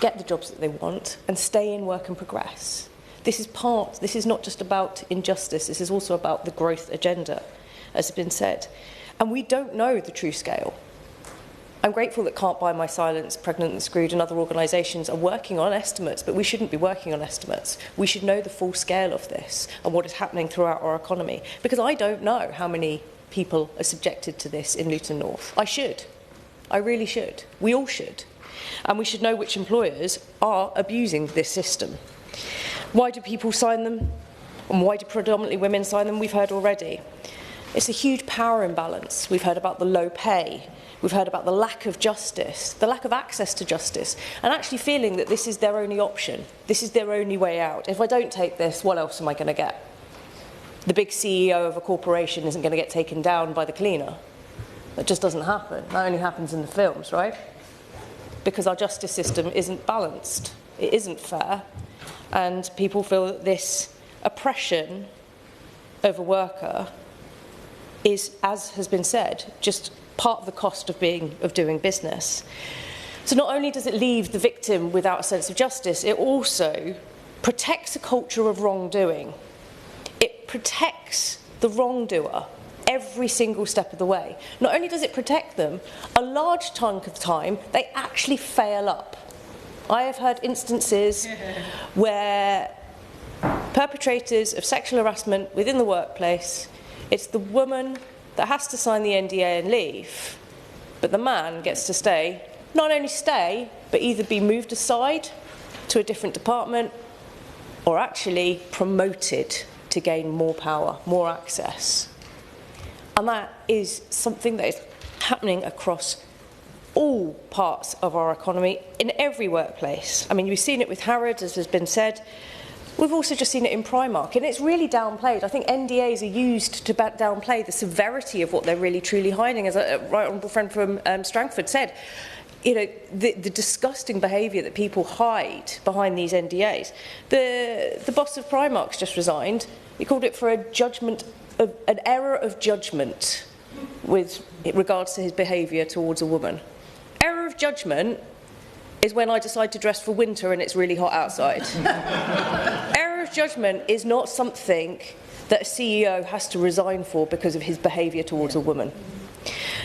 get the jobs that they want, and stay in work and progress. This is not just about injustice, this is also about the growth agenda, as has been said. And we don't know the true scale. I'm grateful that Can't Buy My Silence, Pregnant and Screwed and other organisations are working on estimates, but we shouldn't be working on estimates. We should know the full scale of this and what is happening throughout our economy. Because I don't know how many people are subjected to this in Luton North. I should. I really should. We all should. And we should know which employers are abusing this system. Why do people sign them? And why do predominantly women sign them? We've heard already. It's a huge power imbalance. We've heard about the low pay. We've heard about the lack of justice, the lack of access to justice, and actually feeling that this is their only option. This is their only way out. If I don't take this, what else am I going to get? The big CEO of a corporation isn't going to get taken down by the cleaner. That just doesn't happen. That only happens in the films, right? Because our justice system isn't balanced. It isn't fair. And people feel that this oppression of a worker is, as has been said, just part of the cost of doing business. So not only does it leave the victim without a sense of justice, it also protects a culture of wrongdoing. It protects the wrongdoer every single step of the way. Not only does it protect them, a large chunk of the time they actually fail up. I have heard instances where perpetrators of sexual harassment within the workplace, it's the woman that has to sign the NDA and leave, but the man gets to stay, not only stay, but either be moved aside to a different department or actually promoted to gain more power, more access. And that is something that is happening across all parts of our economy, in every workplace. I mean, we've seen it with Harrods, as has been said. We've also just seen it in Primark, and it's really downplayed. I think NDAs are used to downplay the severity of what they're really truly hiding. As a right honourable friend from Strangford said, you know, the disgusting behaviour that people hide behind these NDAs. The boss of Primark's just resigned. He called it for an error of judgment with regards to his behaviour towards a woman. Error of judgment is when I decide to dress for winter and it's really hot outside. Error of judgment is not something that a CEO has to resign for because of his behaviour towards a woman.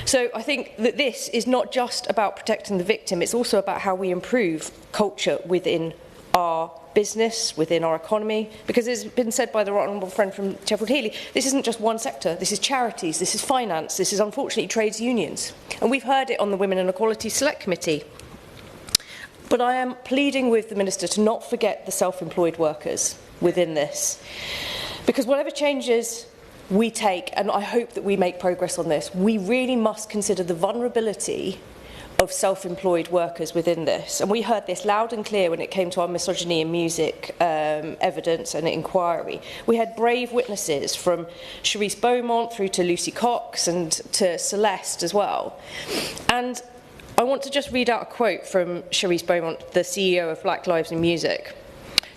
So I think that this is not just about protecting the victim, it's also about how we improve culture within our business, within our economy, because as has been said by the right honourable friend from Sheffield Heeley, this isn't just one sector, this is charities, this is finance, this is unfortunately trades unions. And we've heard it on the Women and Equality Select Committee. But I am pleading with the Minister to not forget the self-employed workers within this. Because whatever changes we take, and I hope that we make progress on this, we really must consider the vulnerability of self-employed workers within this. And we heard this loud and clear when it came to our misogyny in music evidence and inquiry. We had brave witnesses from Charisse Beaumont through to Lucy Cox and to Celeste as well. And I want to just read out a quote from Charisse Beaumont, the CEO of Black Lives in Music.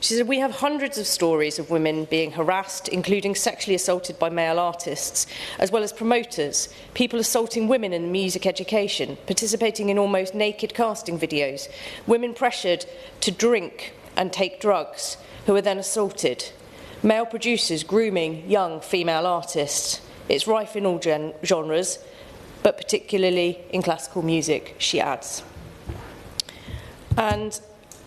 She said, "We have hundreds of stories of women being harassed, including sexually assaulted by male artists, as well as promoters, people assaulting women in music education, participating in almost naked casting videos, women pressured to drink and take drugs, who are then assaulted, male producers grooming young female artists. It's rife in all genres, but particularly in classical music," she adds. And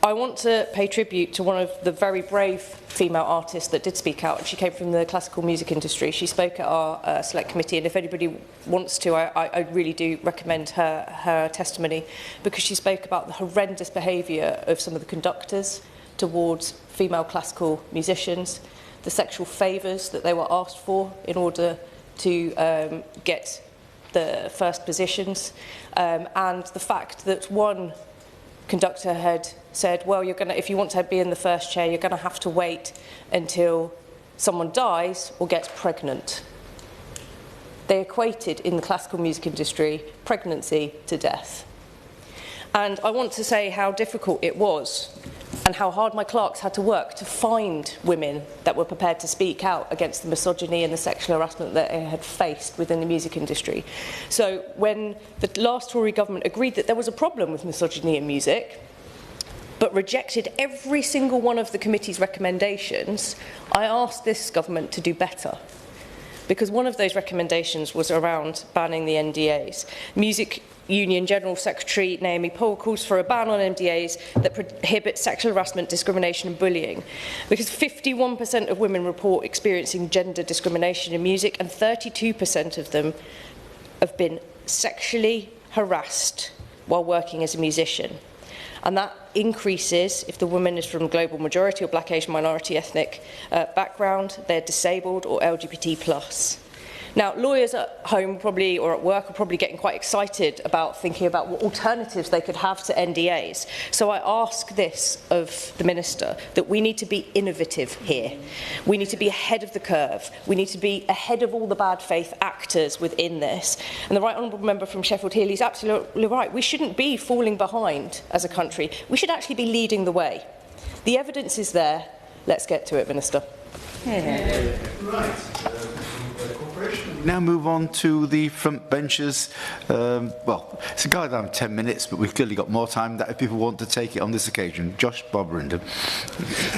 I want to pay tribute to one of the very brave female artists that did speak out. She came from the classical music industry. She spoke at our select committee, and if anybody wants to, I really do recommend her testimony, because she spoke about the horrendous behaviour of some of the conductors towards female classical musicians, the sexual favours that they were asked for in order to get the first positions, and the fact that one conductor had said, well, if you want to be in the first chair, you're going to have to wait until someone dies or gets pregnant. They equated in the classical music industry pregnancy to death. And I want to say how difficult it was and how hard my clerks had to work to find women that were prepared to speak out against the misogyny and the sexual harassment that they had faced within the music industry. So when the last Tory government agreed that there was a problem with misogyny in music, but rejected every single one of the committee's recommendations, I asked this government to do better. Because one of those recommendations was around banning the NDAs. Music Union General Secretary Naomi Pohl calls for a ban on NDAs that prohibit sexual harassment, discrimination and bullying. Because 51% of women report experiencing gender discrimination in music, and 32% of them have been sexually harassed while working as a musician. And that increases if the woman is from global majority or black, Asian, minority ethnic background, they're disabled or LGBT+. Now, lawyers at home probably, or at work, are probably getting quite excited about thinking about what alternatives they could have to NDAs. So I ask this of the Minister, that we need to be innovative here. We need to be ahead of the curve. We need to be ahead of all the bad faith actors within this. And the Right Honourable Member from Sheffield Healy is absolutely right. We shouldn't be falling behind as a country. We should actually be leading the way. The evidence is there. Let's get to it, Minister. Yeah. Right. Now move on to the front benches. Well, it's a guideline of 10 minutes, but we've clearly got more time that if people want to take it on this occasion. Josh Bobrindon.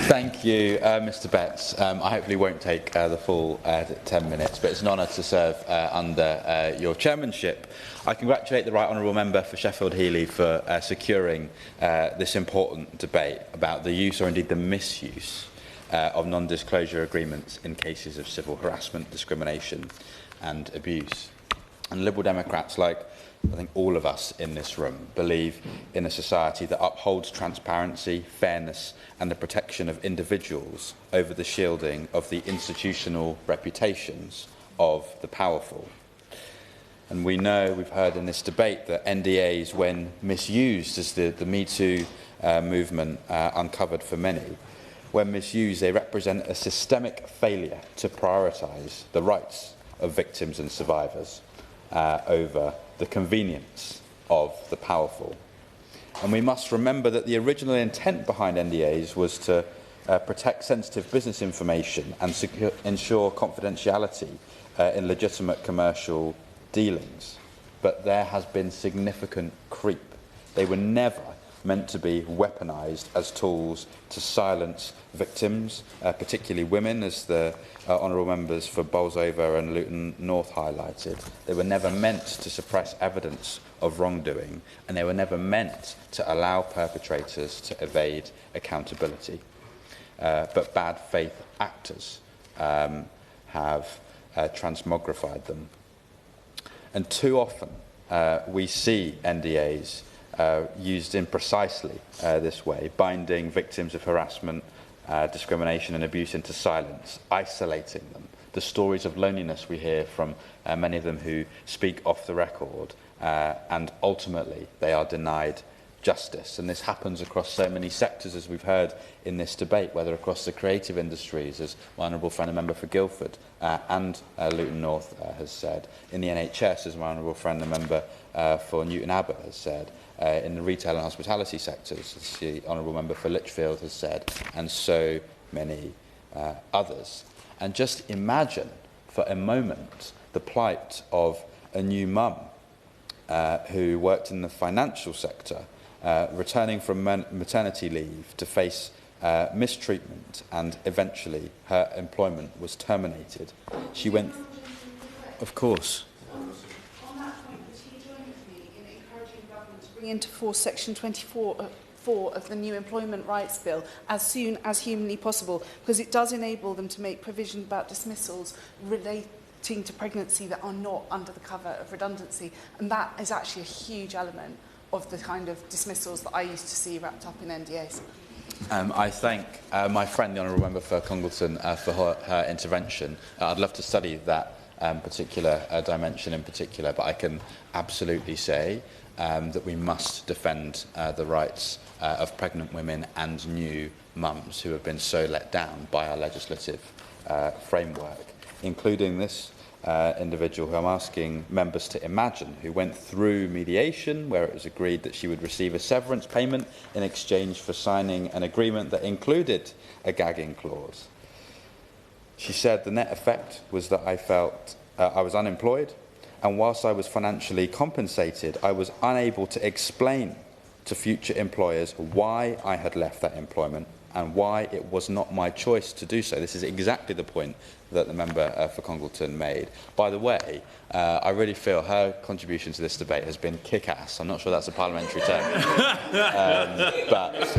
Thank you, Mr. Betts. I hopefully won't take the full 10 minutes, but it's an honour to serve under your chairmanship. I congratulate the Right Honourable Member for Sheffield Healy for securing this important debate about the use or indeed the misuse of non-disclosure agreements in cases of civil harassment, discrimination and abuse. And Liberal Democrats, like I think all of us in this room, believe in a society that upholds transparency, fairness and the protection of individuals over the shielding of the institutional reputations of the powerful. And we know, we've heard in this debate, that NDAs, when misused, as the Me Too movement uncovered for many, when misused, they represent a systemic failure to prioritise the rights of victims and survivors over the convenience of the powerful. And we must remember that the original intent behind NDAs was to protect sensitive business information and ensure confidentiality in legitimate commercial dealings. But there has been significant creep. They were never meant to be weaponised as tools to silence victims, particularly women, as the honourable members for Bolsover and Luton North highlighted. They were never meant to suppress evidence of wrongdoing, and they were never meant to allow perpetrators to evade accountability. But bad faith actors have transmogrified them. And too often we see NDAs used in precisely this way, binding victims of harassment, discrimination and abuse into silence, isolating them. The stories of loneliness we hear from many of them who speak off the record, and ultimately they are denied justice. And this happens across so many sectors, as we've heard in this debate, whether across the creative industries, as my honourable friend and member for Guildford and Luton North has said, in the NHS, as my honourable friend and member for Newton Abbot has said, in the retail and hospitality sectors, as the honourable member for Lichfield has said, and so many others. And just imagine for a moment the plight of a new mum who worked in the financial sector, returning from maternity leave to face mistreatment, and eventually her employment was terminated. She went, of course. Into force Section 24 of the new Employment Rights Bill as soon as humanly possible, because it does enable them to make provision about dismissals relating to pregnancy that are not under the cover of redundancy, and that is actually a huge element of the kind of dismissals that I used to see wrapped up in NDAs. I thank my friend, the Honourable Member for Congleton, for her intervention. I'd love to study that particular dimension in particular, but I can absolutely say that we must defend the rights of pregnant women and new mums who have been so let down by our legislative framework, including this individual who I'm asking members to imagine, who went through mediation where it was agreed that she would receive a severance payment in exchange for signing an agreement that included a gagging clause. She said the net effect was that I felt I was unemployed, and whilst I was financially compensated, I was unable to explain to future employers why I had left that employment and why it was not my choice to do so. This is exactly the point that the member for Congleton made. By the way, I really feel her contribution to this debate has been kick-ass. I'm not sure that's a parliamentary term, but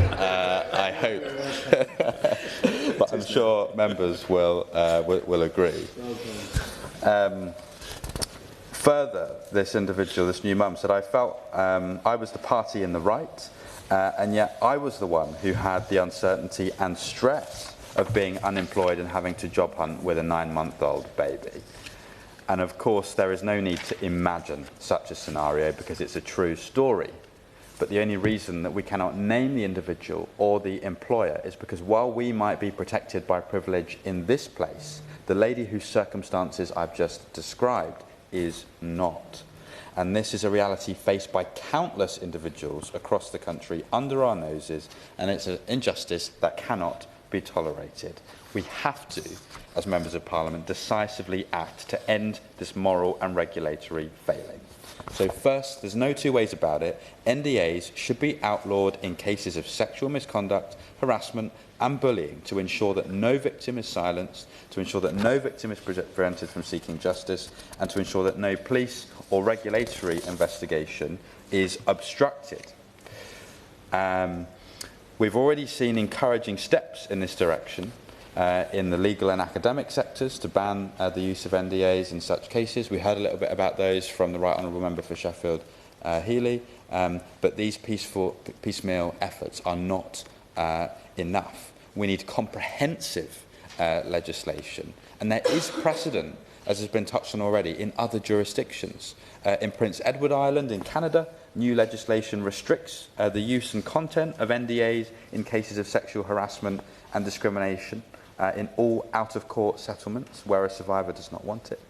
I hope. But I'm sure members will agree. Further, this individual, this new mum, said, I felt I was the party in the right, and yet I was the one who had the uncertainty and stress of being unemployed and having to job hunt with a 9-month-old baby. And of course, there is no need to imagine such a scenario because it's a true story. But the only reason that we cannot name the individual or the employer is because while we might be protected by privilege in this place, the lady whose circumstances I've just described is not. And this is a reality faced by countless individuals across the country under our noses, and it's an injustice that cannot be tolerated. We have to, as members of Parliament, decisively act to end this moral and regulatory failing. So first, there's no two ways about it, NDAs should be outlawed in cases of sexual misconduct, harassment and bullying to ensure that no victim is silenced, to ensure that no victim is prevented from seeking justice, and to ensure that no police or regulatory investigation is obstructed. We've already seen encouraging steps in this direction in the legal and academic sectors to ban the use of NDAs in such cases. We heard a little bit about those from the Right Honourable Member for Sheffield Healy, but these piecemeal efforts are not enough. We need comprehensive legislation, and there is precedent, as has been touched on already, in other jurisdictions. In Prince Edward Island in Canada, new legislation restricts the use and content of NDAs in cases of sexual harassment and discrimination in all out-of-court settlements where a survivor does not want it.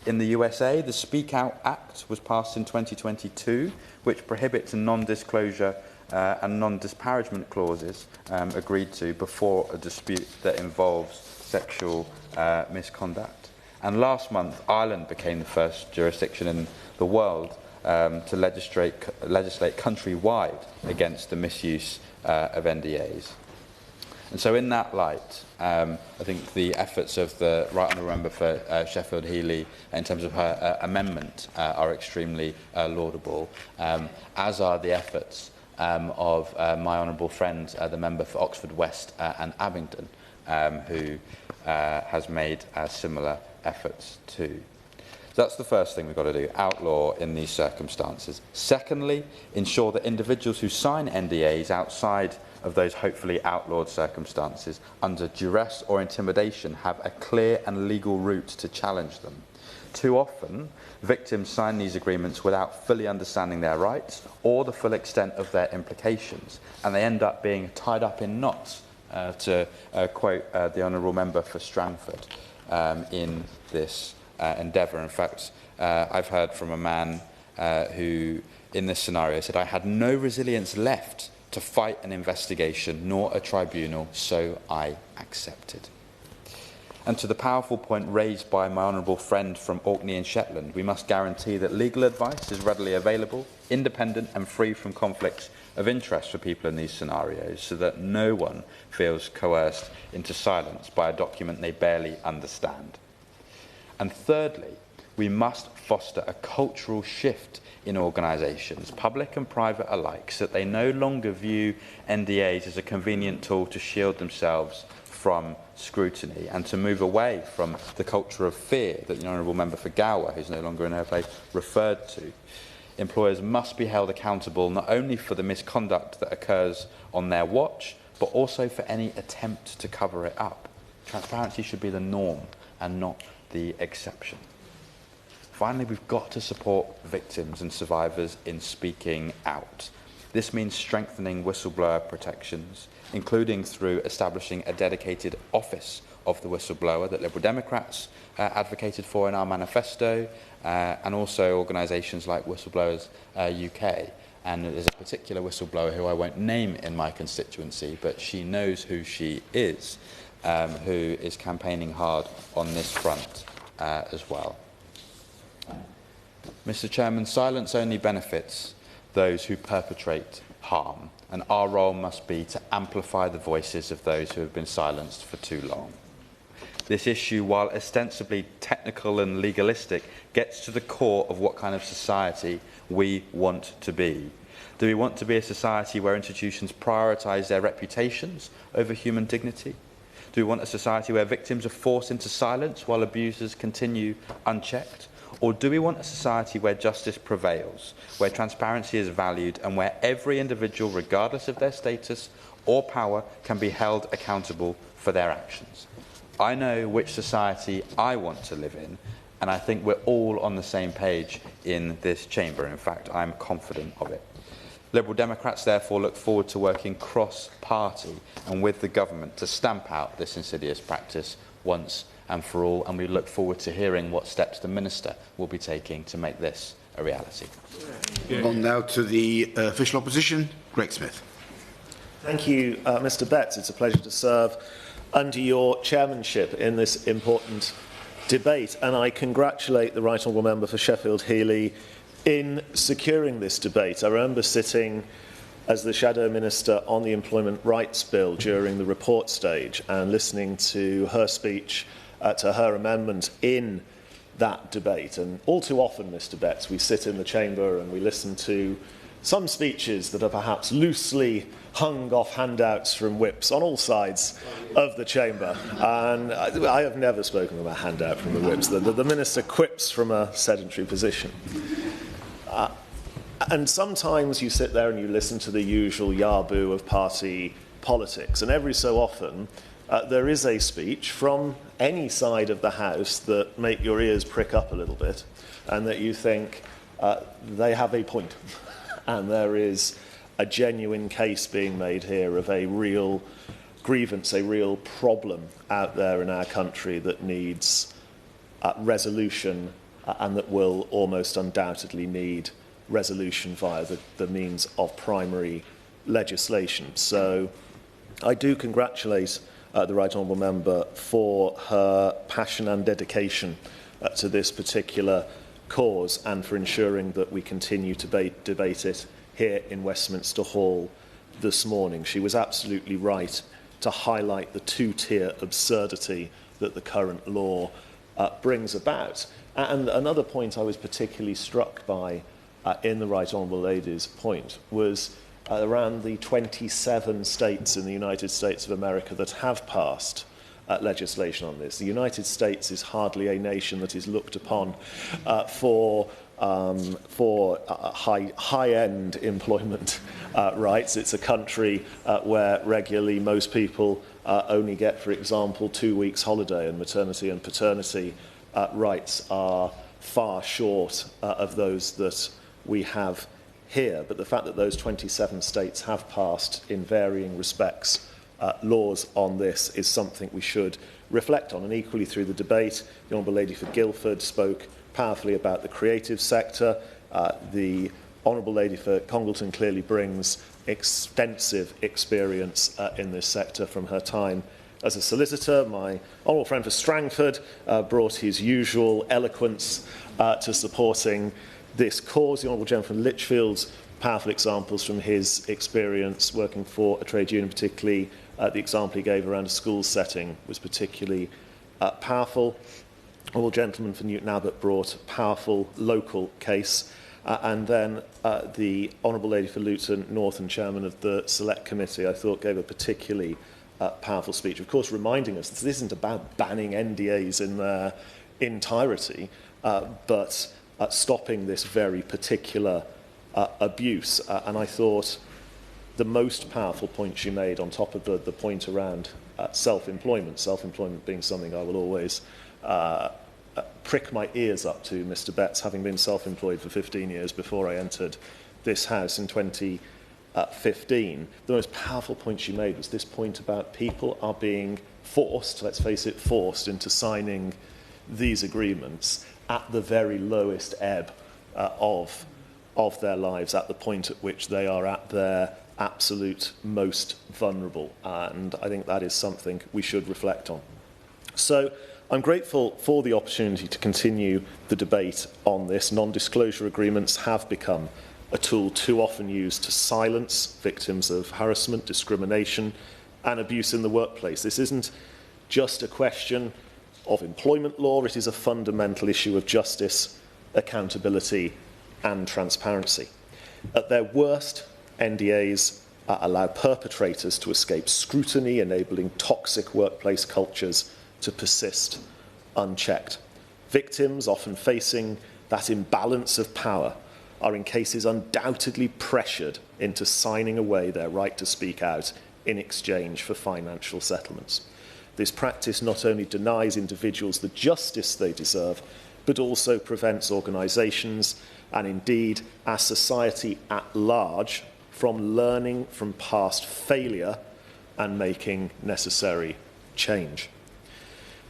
In the USA, the Speak Out Act was passed in 2022, which prohibits non-disclosure and non-disparagement clauses agreed to before a dispute that involves sexual misconduct. And last month, Ireland became the first jurisdiction in the world to legislate countrywide against the misuse of NDAs. And so in that light, I think the efforts of the Right Honourable Member for Sheffield Healy in terms of her amendment are extremely laudable, as are the efforts of my honourable friend, the member for Oxford West and Abingdon, who has made similar efforts too. So that's the first thing we've got to do, outlaw in these circumstances. Secondly, ensure that individuals who sign NDAs outside of those hopefully outlawed circumstances under duress or intimidation have a clear and legal route to challenge them. Too often, victims sign these agreements without fully understanding their rights or the full extent of their implications, and they end up being tied up in knots, to quote the Honourable Member for Strangford, in this endeavour. In fact, I've heard from a man who, in this scenario, said, I had no resilience left to fight an investigation nor a tribunal, so I accepted. And to the powerful point raised by my honourable friend from Orkney and Shetland, we must guarantee that legal advice is readily available, independent and free from conflicts of interest for people in these scenarios, so that no one feels coerced into silence by a document they barely understand. And thirdly, we must foster a cultural shift in organisations, public and private alike, so that they no longer view NDAs as a convenient tool to shield themselves from scrutiny and to move away from the culture of fear that the Honourable Member for Gower, who's no longer in her place, referred to. Employers must be held accountable not only for the misconduct that occurs on their watch, but also for any attempt to cover it up. Transparency should be the norm and not the exception. Finally, we've got to support victims and survivors in speaking out. This means strengthening whistleblower protections, including through establishing a dedicated office of the whistleblower that Liberal Democrats advocated for in our manifesto, and also organisations like Whistleblowers UK. And there's a particular whistleblower who I won't name in my constituency, but she knows who she is, who is campaigning hard on this front as well. Mr. Chairman, silence only benefits those who perpetrate harm, and our role must be to amplify the voices of those who have been silenced for too long. This issue, while ostensibly technical and legalistic, gets to the core of what kind of society we want to be. Do we want to be a society where institutions prioritise their reputations over human dignity? Do we want a society where victims are forced into silence while abusers continue unchecked? Or do we want a society where justice prevails, where transparency is valued, and where every individual, regardless of their status or power, can be held accountable for their actions? I know which society I want to live in, and I think we're all on the same page in this chamber. In fact, I'm confident of it. Liberal Democrats therefore look forward to working cross-party and with the government to stamp out this insidious practice once and for all, and we look forward to hearing what steps the Minister will be taking to make this a reality. On now to the official opposition, Greg Smith. Thank you, Mr. Betts. It's a pleasure to serve under your chairmanship in this important debate, and I congratulate the Right Honourable Member for Sheffield Heeley in securing this debate. I remember sitting as the Shadow Minister on the Employment Rights Bill during the report stage and listening to her speech, to her amendment in that debate. And all too often, Mr. Betts, we sit in the chamber and we listen to some speeches that are perhaps loosely hung off handouts from whips on all sides of the chamber. And I have never spoken of a handout from the whips. The Minister quips from a sedentary position. And sometimes you sit there and you listen to the usual yaboo of party politics. And every so often, there is a speech from any side of the House that make your ears prick up a little bit and that you think they have a point. And there is a genuine case being made here of a real grievance, a real problem out there in our country that needs resolution and that will almost undoubtedly need resolution via the means of primary legislation. So I do congratulate the Right Honourable Member for her passion and dedication to this particular cause and for ensuring that we continue to debate it here in Westminster Hall this morning. She was absolutely right to highlight the two-tier absurdity that the current law brings about. And another point I was particularly struck by in the Right Honourable Lady's point was around the 27 states in the United States of America that have passed legislation on this. The United States is hardly a nation that is looked upon for high-end employment rights. It's a country where regularly most people only get, for example, 2 weeks holiday, and maternity and paternity rights are far short of those that we have here. But the fact that those 27 states have passed in varying respects laws on this is something we should reflect on. And equally through the debate, the Honourable Lady for Guildford spoke powerfully about the creative sector. The Honourable Lady for Congleton clearly brings extensive experience in this sector from her time as a solicitor. My honourable friend for Strangford brought his usual eloquence to supporting this cause. The Honourable Gentleman from Lichfield's powerful examples from his experience working for a trade union, particularly the example he gave around a school setting was particularly powerful. The Honourable Gentleman for Newton Abbot brought a powerful local case. And then the Honourable Lady for Luton North and Chairman of the Select Committee, I thought, gave a particularly powerful speech, of course, reminding us that this isn't about banning NDAs in their entirety, but stopping this very particular abuse. And I thought the most powerful point she made, on top of the point around self-employment being something I will always prick my ears up to, Mr. Betts, having been self-employed for 15 years before I entered this House in 2018. 15, the most powerful point she made was this point about people are being forced, let's face it, forced into signing these agreements at the very lowest ebb of their lives, at the point at which they are at their absolute most vulnerable. And I think that is something we should reflect on. So I'm grateful for the opportunity to continue the debate on this. Non-disclosure agreements have become a tool too often used to silence victims of harassment, discrimination and abuse in the workplace. This isn't just a question of employment law, it is a fundamental issue of justice, accountability and transparency. At their worst, NDAs allow perpetrators to escape scrutiny, enabling toxic workplace cultures to persist unchecked. Victims, often facing that imbalance of power, are in cases undoubtedly pressured into signing away their right to speak out in exchange for financial settlements. This practice not only denies individuals the justice they deserve, but also prevents organisations and indeed our society at large from learning from past failure and making necessary change.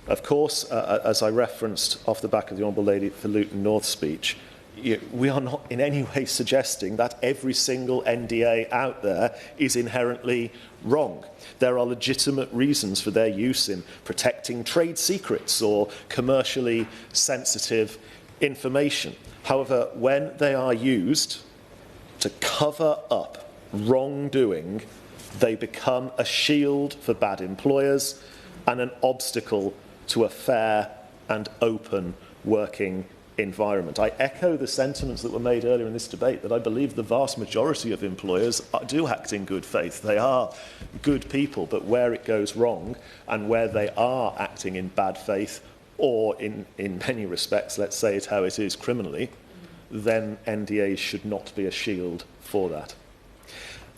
Of course, as I referenced off the back of the Honourable Lady for Luton North speech, we are not in any way suggesting that every single NDA out there is inherently wrong. There are legitimate reasons for their use in protecting trade secrets or commercially sensitive information. However, when they are used to cover up wrongdoing, they become a shield for bad employers and an obstacle to a fair and open working environment. I echo the sentiments that were made earlier in this debate that I believe the vast majority of employers do act in good faith. They are good people, but where it goes wrong and where they are acting in bad faith or in many respects, let's say it how it is, criminally, then NDAs should not be a shield for that.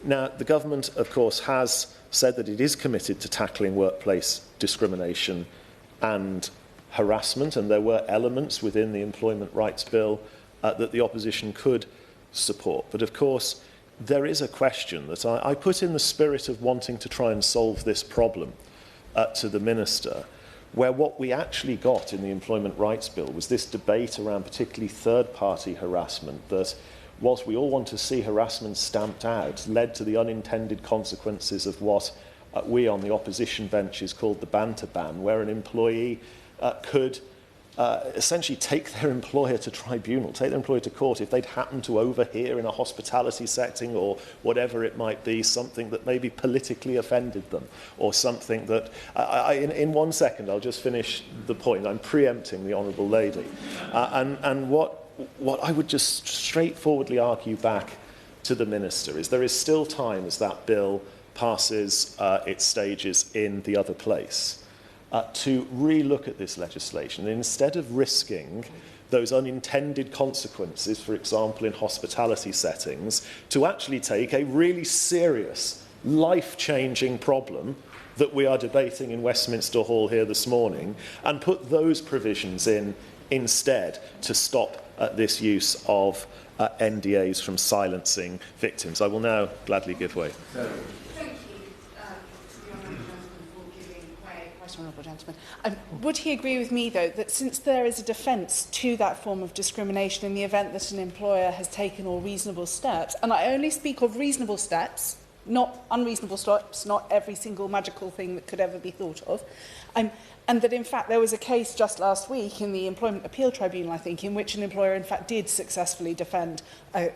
Now, the government, of course, has said that it is committed to tackling workplace discrimination and harassment, and there were elements within the Employment Rights Bill that the opposition could support. But of course, there is a question that I put in the spirit of wanting to try and solve this problem to the Minister, where what we actually got in the Employment Rights Bill was this debate around particularly third-party harassment that, whilst we all want to see harassment stamped out, led to the unintended consequences of what we on the opposition benches called the banter ban, where an employee could essentially take their employer to tribunal, take their employer to court if they'd happen to overhear in a hospitality setting or whatever it might be, something that maybe politically offended them, or something that... in 1 second, I'll just finish the point. I'm preempting the Honourable Lady. And what I would just straightforwardly argue back to the Minister is there is still time as that bill passes its stages in the other place to re-look at this legislation. And instead of risking those unintended consequences, for example, in hospitality settings, to actually take a really serious, life-changing problem that we are debating in Westminster Hall here this morning and put those provisions in instead to stop this use of NDAs from silencing victims. I will now gladly give way. Honourable gentleman. Would he agree with me, though, that since there is a defence to that form of discrimination in the event that an employer has taken all reasonable steps, and I only speak of reasonable steps, not unreasonable steps, not every single magical thing that could ever be thought of, and that, in fact, there was a case just last week in the Employment Appeal Tribunal, I think, in which an employer, in fact, did successfully defend a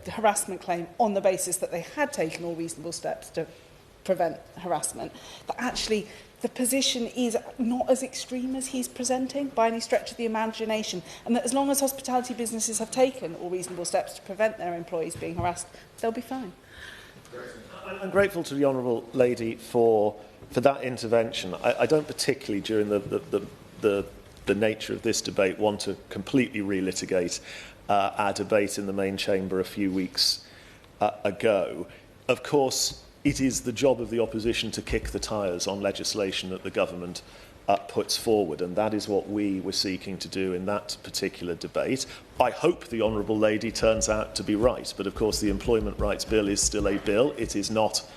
harassment claim on the basis that they had taken all reasonable steps to prevent harassment, that actually the position is not as extreme as he's presenting by any stretch of the imagination, and that as long as hospitality businesses have taken all reasonable steps to prevent their employees being harassed, they'll be fine. I'm grateful to the Honourable Lady for that intervention. I don't particularly, during the nature of this debate, want to completely relitigate our debate in the main chamber a few weeks ago. Of course, it is the job of the opposition to kick the tyres on legislation that the government puts forward, and that is what we were seeking to do in that particular debate. I hope the Honourable Lady turns out to be right, but of course the Employment Rights Bill is still a bill. It is not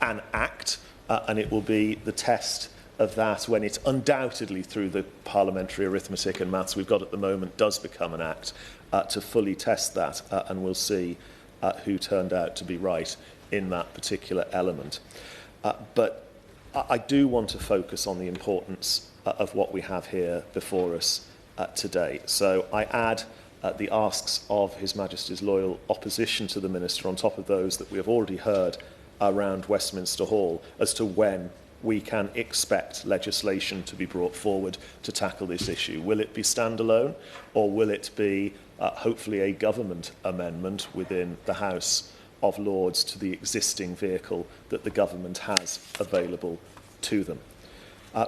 an act, and it will be the test of that when it undoubtedly, through the parliamentary arithmetic and maths we've got at the moment, does become an act, to fully test that, and we'll see who turned out to be right in that particular element. But I do want to focus on the importance of what we have here before us today. So I add the asks of His Majesty's loyal opposition to the Minister on top of those that we have already heard around Westminster Hall as to when we can expect legislation to be brought forward to tackle this issue. Will it be standalone, or will it be hopefully a government amendment within the House of Lords to the existing vehicle that the government has available to them?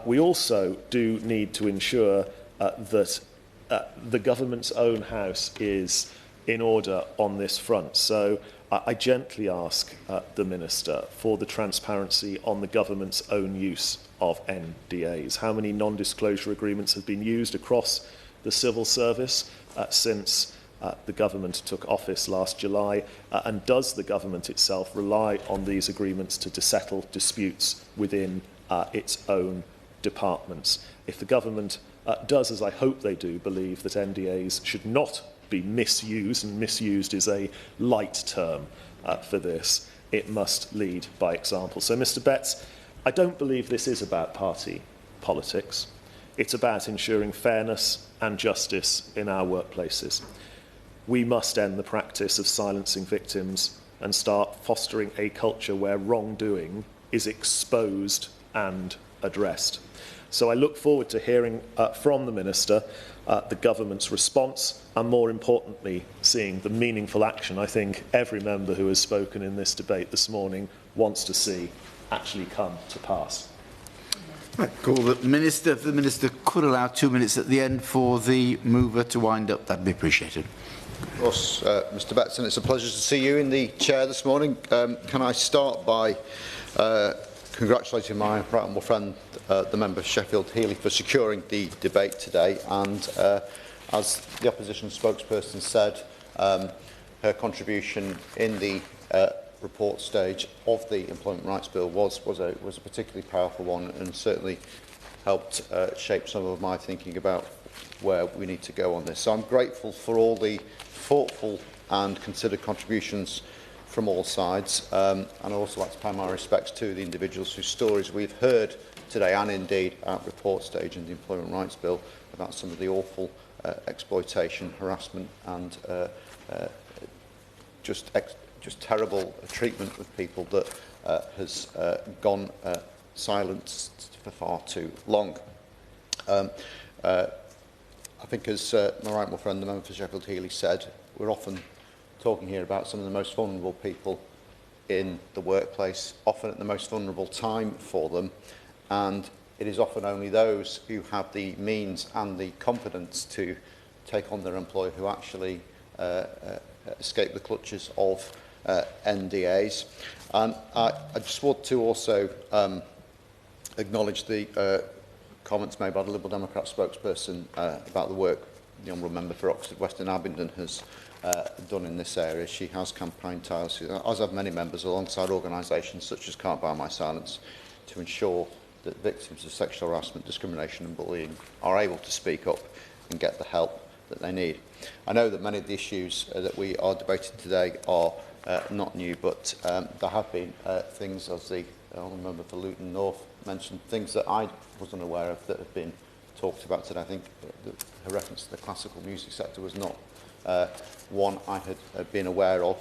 We also do need to ensure that the government's own house is in order on this front. So I gently ask the Minister for the transparency on the government's own use of NDAs. How many non-disclosure agreements have been used across the civil service since the government took office last July, and does the government itself rely on these agreements to settle disputes within its own departments? If the government does, as I hope they do, believe that NDAs should not be misused, and misused is a light term for this, it must lead by example. So, Mr. Betts, I don't believe this is about party politics. It's about ensuring fairness and justice in our workplaces. We must end the practice of silencing victims and start fostering a culture where wrongdoing is exposed and addressed. So I look forward to hearing from the Minister the government's response, and more importantly, seeing the meaningful action I think every member who has spoken in this debate this morning wants to see actually come to pass. I call the Minister. If the Minister could allow 2 minutes at the end for the mover to wind up, that'd be appreciated. Of course, Mr. Betson, it's a pleasure to see you in the chair this morning. Can I start by congratulating my right honourable friend, the member for Sheffield Heeley, for securing the debate today, and as the opposition spokesperson said, her contribution in the report stage of the Employment Rights Bill was a particularly powerful one, and certainly helped shape some of my thinking about where we need to go on this. So I'm grateful for all the thoughtful and considered contributions from all sides, and I'd also like to pay my respects to the individuals whose stories we've heard today, and indeed at report stage in the Employment Rights Bill, about some of the awful exploitation, harassment and just terrible treatment of people that has gone silenced for far too long. I think, as my right honourable friend, the member for Sheffield Heeley, said, we're often talking here about some of the most vulnerable people in the workplace, often at the most vulnerable time for them, and it is often only those who have the means and the confidence to take on their employer who actually escape the clutches of NDAs. And I just want to also acknowledge the comments made by the Liberal Democrat spokesperson about the work the Honourable Member for Oxford West and Abingdon has done in this area. She has campaigned tirelessly, as have many members, alongside organisations such as Can't Buy My Silence, to ensure that victims of sexual harassment, discrimination and bullying are able to speak up and get the help that they need. I know that many of the issues that we are debating today are not new, but there have been things, as the Honourable Member for Luton North mentioned, things that I wasn't aware of that have been talked about today. I think her reference to the classical music sector was not one I had been aware of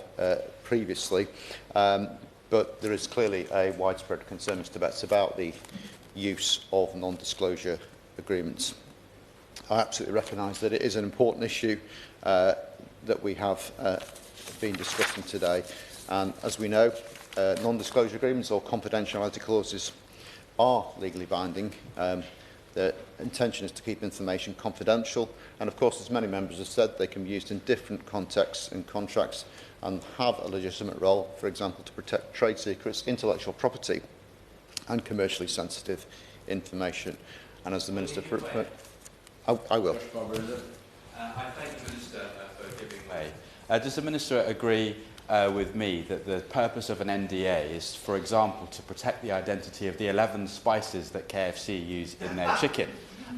previously, but there is clearly a widespread concern, Mr. Betts, about the use of non-disclosure agreements. I absolutely recognise that it is an important issue that we have been discussing today, and as we know, non-disclosure agreements or confidentiality clauses are legally binding. The intention is to keep information confidential, and of course, as many members have said, they can be used in different contexts and contracts and have a legitimate role, for example, to protect trade secrets, intellectual property and commercially sensitive information. and as the Minister for I will. I thank the Minister for giving way. Does the Minister agree with me that the purpose of an NDA is, for example, to protect the identity of the 11 spices that KFC use in their chicken,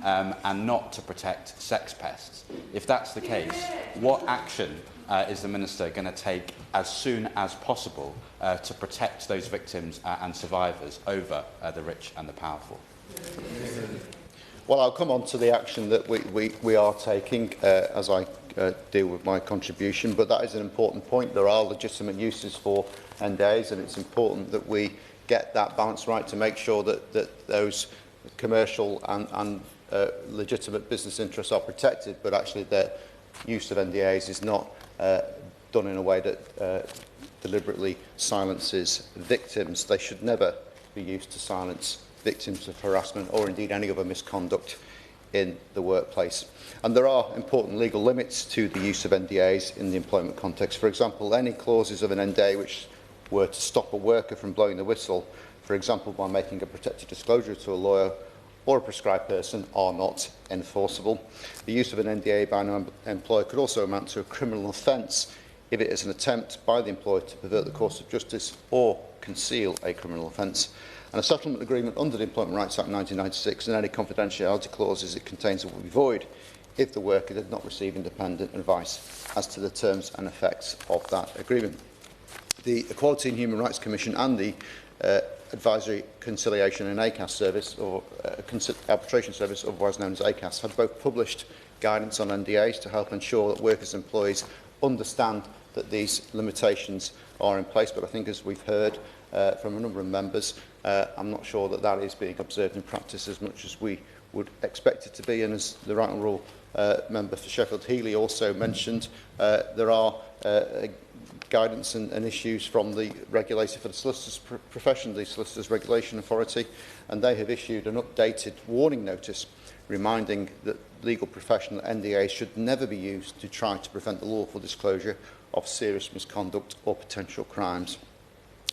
and not to protect sex pests? If that's the case, what action is the Minister going to take as soon as possible to protect those victims and survivors over the rich and the powerful? Well, I'll come on to the action that we are taking as I deal with my contribution, but that is an important point. There are legitimate uses for NDAs, and it's important that we get that balance right to make sure that those commercial and legitimate business interests are protected, but actually the use of NDAs is not done in a way that deliberately silences victims. They should never be used to silence victims of harassment or indeed any other misconduct in the workplace. And there are important legal limits to the use of NDAs in the employment context. For example, any clauses of an NDA which were to stop a worker from blowing the whistle, for example by making a protected disclosure to a lawyer or a prescribed person, are not enforceable. The use of an NDA by an employer could also amount to a criminal offence if it is an attempt by the employer to pervert the course of justice or conceal a criminal offence. And a settlement agreement under the Employment Rights Act 1996 and any confidentiality clauses it contains will be void if the worker did not receive independent advice as to the terms and effects of that agreement. The Equality and Human Rights Commission and the Advisory Conciliation and ACAS Service, or Arbitration Service, otherwise known as ACAS, have both published guidance on NDAs to help ensure that workers and employees understand that these limitations are in place. But I think, as we've heard from a number of members, I'm not sure that that is being observed in practice as much as we would expect it to be. And as the Right Honourable Member for Sheffield Heeley also mentioned, there are guidance and issues from the regulator for the solicitors profession, the Solicitors Regulation Authority, and they have issued an updated warning notice reminding the legal profession that NDAs should never be used to try to prevent the lawful disclosure of serious misconduct or potential crimes.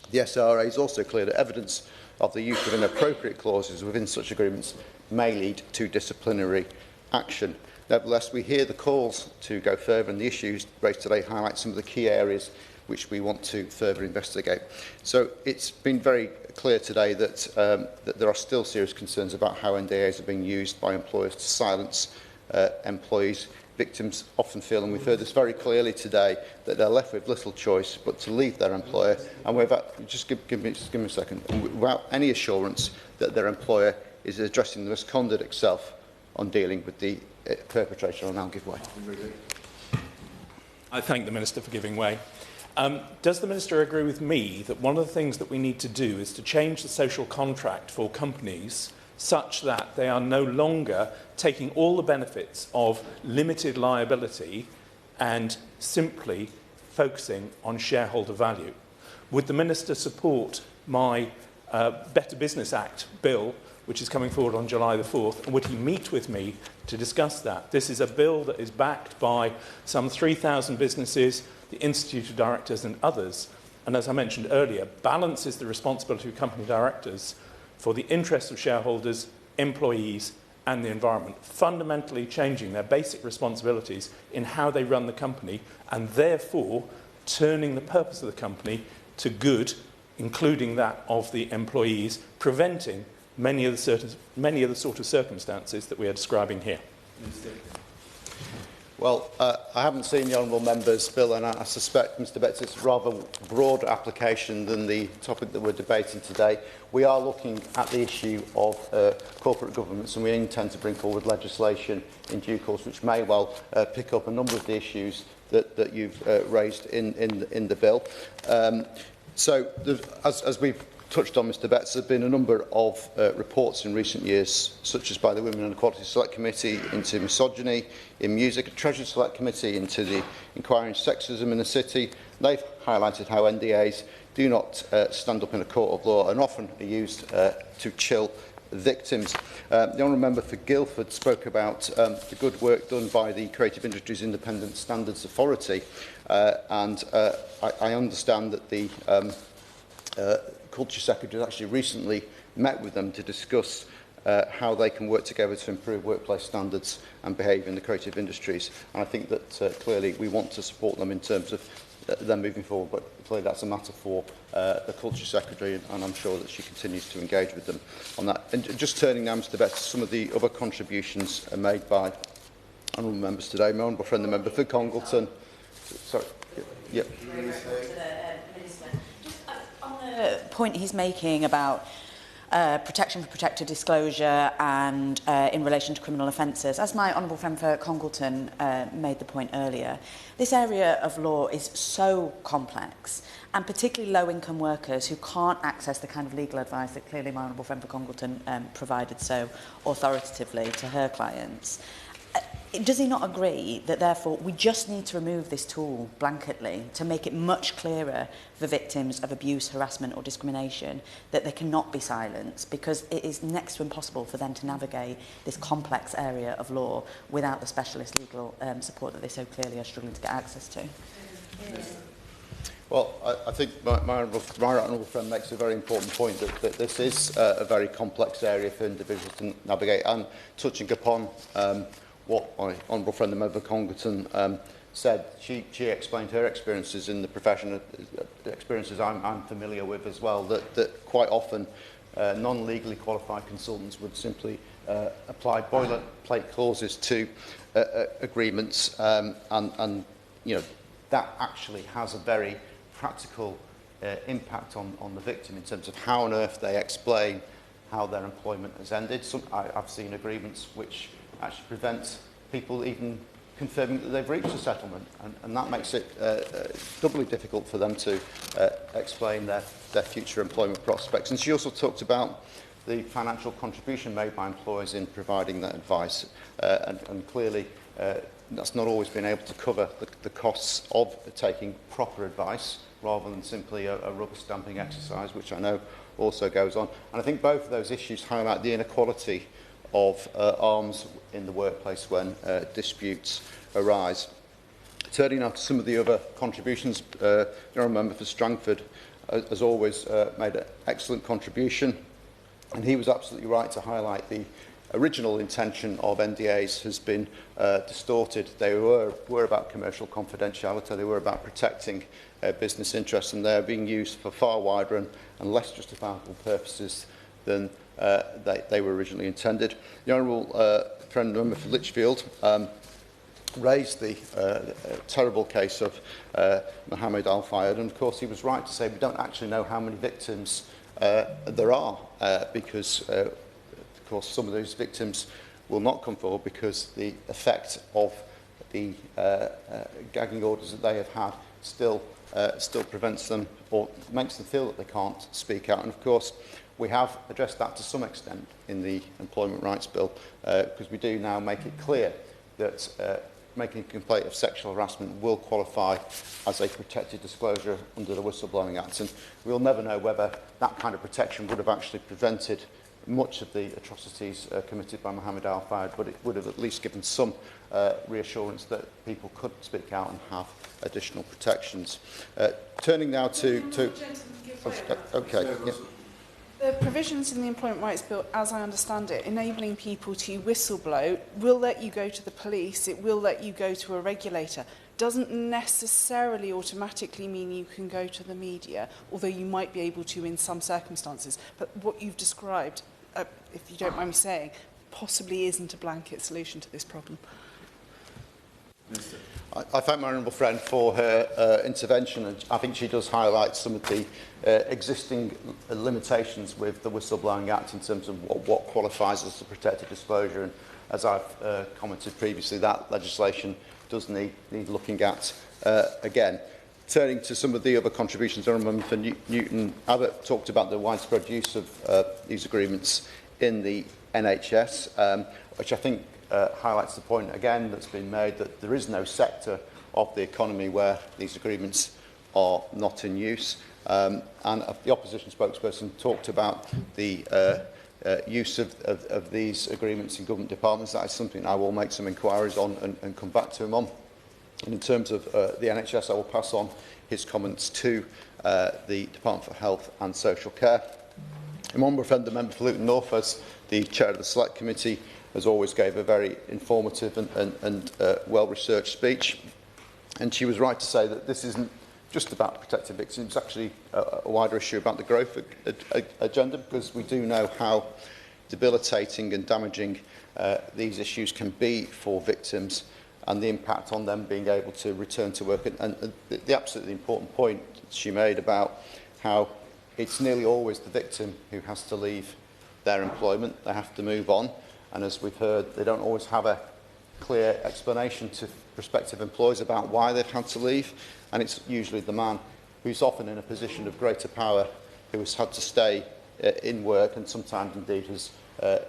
The SRA is also clear that evidence of the use of inappropriate clauses within such agreements may lead to disciplinary action. Nevertheless, we hear the calls to go further, and the issues raised today highlight some of the key areas which we want to further investigate. So it's been very clear today that, that there are still serious concerns about how NDAs are being used by employers to silence employees. Victims often feel, and we've heard this very clearly today, that they're left with little choice but to leave their employer, and without, just give me a second, and without any assurance that their employer is addressing the misconduct itself on dealing with the perpetrator. I'll now give way. I thank the Minister for giving way. Does the Minister agree with me that one of the things that we need to do is to change the social contract for companies such that they are no longer taking all the benefits of limited liability and simply focusing on shareholder value? Would the Minister support my Better Business Act bill, which is coming forward on July the 4th, and would he meet with me to discuss that? This is a bill that is backed by some 3,000 businesses, the Institute of Directors and others, and as I mentioned earlier, balances the responsibility of company directors for the interests of shareholders, employees and the environment, fundamentally changing their basic responsibilities in how they run the company, and therefore turning the purpose of the company to good, including that of the employees, preventing many of the sort of circumstances that we are describing here. Well, I haven't seen the Honourable Member's bill, and I suspect, Mr Betts, it's a rather broad application than the topic that we're debating today. We are looking at the issue of corporate governance, and we intend to bring forward legislation in due course which may well pick up a number of the issues that you've raised in the bill. So, as we've touched on, Mr Betts, there have been a number of reports in recent years, such as by the Women and Equality Select Committee into misogyny in music, a Treasury Select Committee into the inquiry into sexism in the city. They've highlighted how NDAs do not stand up in a court of law and often are used to chill victims. The Honourable Member for Guildford spoke about the good work done by the Creative Industries Independent Standards Authority, and I understand that the Culture Secretary has actually recently met with them to discuss how they can work together to improve workplace standards and behaviour in the creative industries. And I think that clearly we want to support them in terms of them moving forward, but clearly that's a matter for the Culture Secretary, and I'm sure that she continues to engage with them on that. And just turning now, Mr Betts, to some of the other contributions made by honourable members today. My honourable friend, the member for Congleton. Sorry. Yep. On the point he's making about protection for protected disclosure and in relation to criminal offences, as my honourable friend for Congleton made the point earlier, this area of law is so complex, and particularly low-income workers who can't access the kind of legal advice that clearly my honourable friend for Congleton provided so authoritatively to her clients. Does he not agree that, therefore, we just need to remove this tool blanketly to make it much clearer for victims of abuse, harassment or discrimination that they cannot be silenced, because it is next to impossible for them to navigate this complex area of law without the specialist legal support that they so clearly are struggling to get access to? Well, I think my honourable friend makes a very important point that this is a very complex area for individuals to navigate, and touching upon what my honourable friend, the member for Congleton, said. She explained her experiences in the profession, experiences I'm familiar with as well, that quite often non-legally qualified consultants would simply apply boilerplate clauses to agreements, and you know, that actually has a very practical impact on the victim in terms of how on earth they explain how their employment has ended. I've seen agreements which actually prevent people even confirming that they've reached a settlement, and that makes it doubly difficult for them to explain their future employment prospects. And she also talked about the financial contribution made by employers in providing that advice, and clearly that's not always been able to cover the costs of taking proper advice rather than simply a rubber stamping exercise, which I know also goes on. And I think both of those issues highlight the inequality of arms in the workplace when disputes arise. Turning now to some of the other contributions, the honourable member for Strangford, as always, made an excellent contribution, and he was absolutely right to highlight the original intention of NDAs has been distorted. They were about commercial confidentiality, they were about protecting business interests, and they're being used for far wider and less justifiable purposes than they were originally intended. The honourable friend member for Lichfield raised the terrible case of Mohammed Al-Fayed, and of course he was right to say we don't actually know how many victims there are, because of course some of those victims will not come forward because the effect of the gagging orders that they have had still prevents them or makes them feel that they can't speak out. And of course we have addressed that to some extent in the Employment Rights Bill, because we do now make it clear that making a complaint of sexual harassment will qualify as a protected disclosure under the Whistleblowing Act. And we'll never know whether that kind of protection would have actually prevented much of the atrocities committed by Mohammed Al-Fayed, but it would have at least given some reassurance that people could speak out and have additional protections. Turning now to okay. Yeah. The provisions in the Employment Rights Bill, as I understand it, enabling people to whistleblow, will let you go to the police, it will let you go to a regulator. Doesn't necessarily automatically mean you can go to the media, although you might be able to in some circumstances. But what you've described, if you don't mind me saying, possibly isn't a blanket solution to this problem. I thank my honourable friend for her intervention, and I think she does highlight some of the existing limitations with the Whistleblowing Act in terms of what qualifies as a protected disclosure. And as I've commented previously, that legislation does need looking at again. Turning to some of the other contributions, the honourable member for Newton Abbott talked about the widespread use of these agreements in the NHS, which I think highlights the point again that's been made that there is no sector of the economy where these agreements are not in use. And the opposition spokesperson talked about the use of these agreements in government departments. That is something I will make some inquiries on and come back to him on. And in terms of the NHS, I will pass on his comments to the Department for Health and Social Care. My honourable friend, the member for Luton North, has the chair of the Select Committee, as always, gave a very informative and well-researched speech. And she was right to say that this isn't just about protecting victims, it's actually a wider issue about the growth agenda, because we do know how debilitating and damaging these issues can be for victims, and the impact on them being able to return to work. And the absolutely important point she made about how it's nearly always the victim who has to leave their employment, they have to move on, and as we've heard, they don't always have a clear explanation to prospective employers about why they've had to leave, and it's usually the man who's often in a position of greater power who has had to stay in work, and sometimes indeed has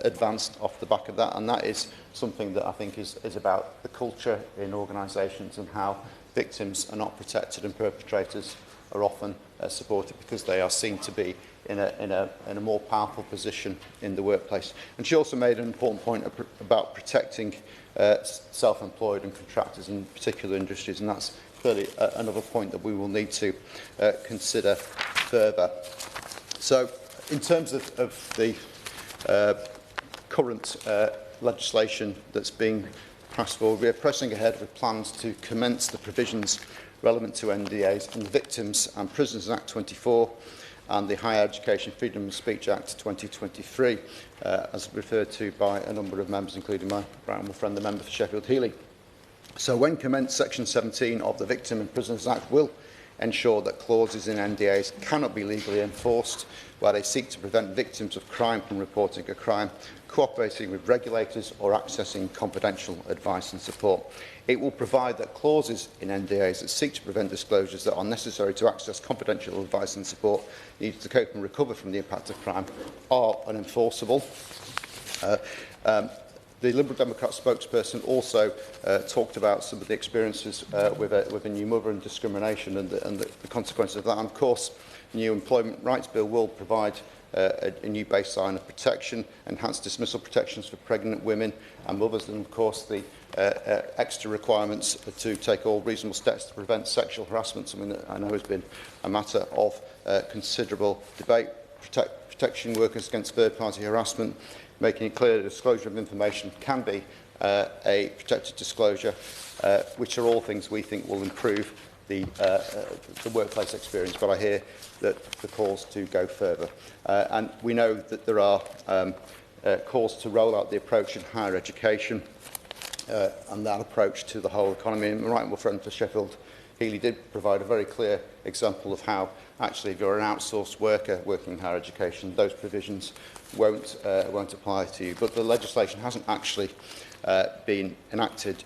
advanced off the back of that. And that is something that I think is about the culture in organisations, and how victims are not protected and perpetrators are often supported because they are seen to be in a more powerful position in the workplace. And she also made an important point about protecting self-employed and contractors in particular industries, and that's clearly another point that we will need to consider further. So, in terms of the current legislation that's being passed forward, we are pressing ahead with plans to commence the provisions relevant to NDAs in the Victims and Prisoners Act 24 and the Higher Education Freedom of Speech Act 2023, as referred to by a number of members, including my right honourable friend, the member for Sheffield Heeley. So when commenced, Section 17 of the Victim and Prisoners Act will ensure that clauses in NDAs cannot be legally enforced where they seek to prevent victims of crime from reporting a crime, cooperating with regulators or accessing confidential advice and support. It will provide that clauses in NDAs that seek to prevent disclosures that are necessary to access confidential advice and support needed to cope and recover from the impact of crime are unenforceable. The Liberal Democrat spokesperson also talked about some of the experiences with a new mother and discrimination and the consequences of that. And of course, the new Employment Rights Bill will provide a new baseline of protection, enhanced dismissal protections for pregnant women and mothers, and of course the extra requirements to take all reasonable steps to prevent sexual harassment, something that I know has been a matter of considerable debate, protecting workers against third-party harassment, making it clear that disclosure of information can be a protected disclosure, which are all things we think will improve the workplace experience. But I hear that the calls to go further. And we know that there are calls to roll out the approach in higher education and that approach to the whole economy. And my right honourable friend for Sheffield Heeley did provide a very clear example of how actually if you're an outsourced worker working in higher education, those provisions won't apply to you. But the legislation hasn't actually been enacted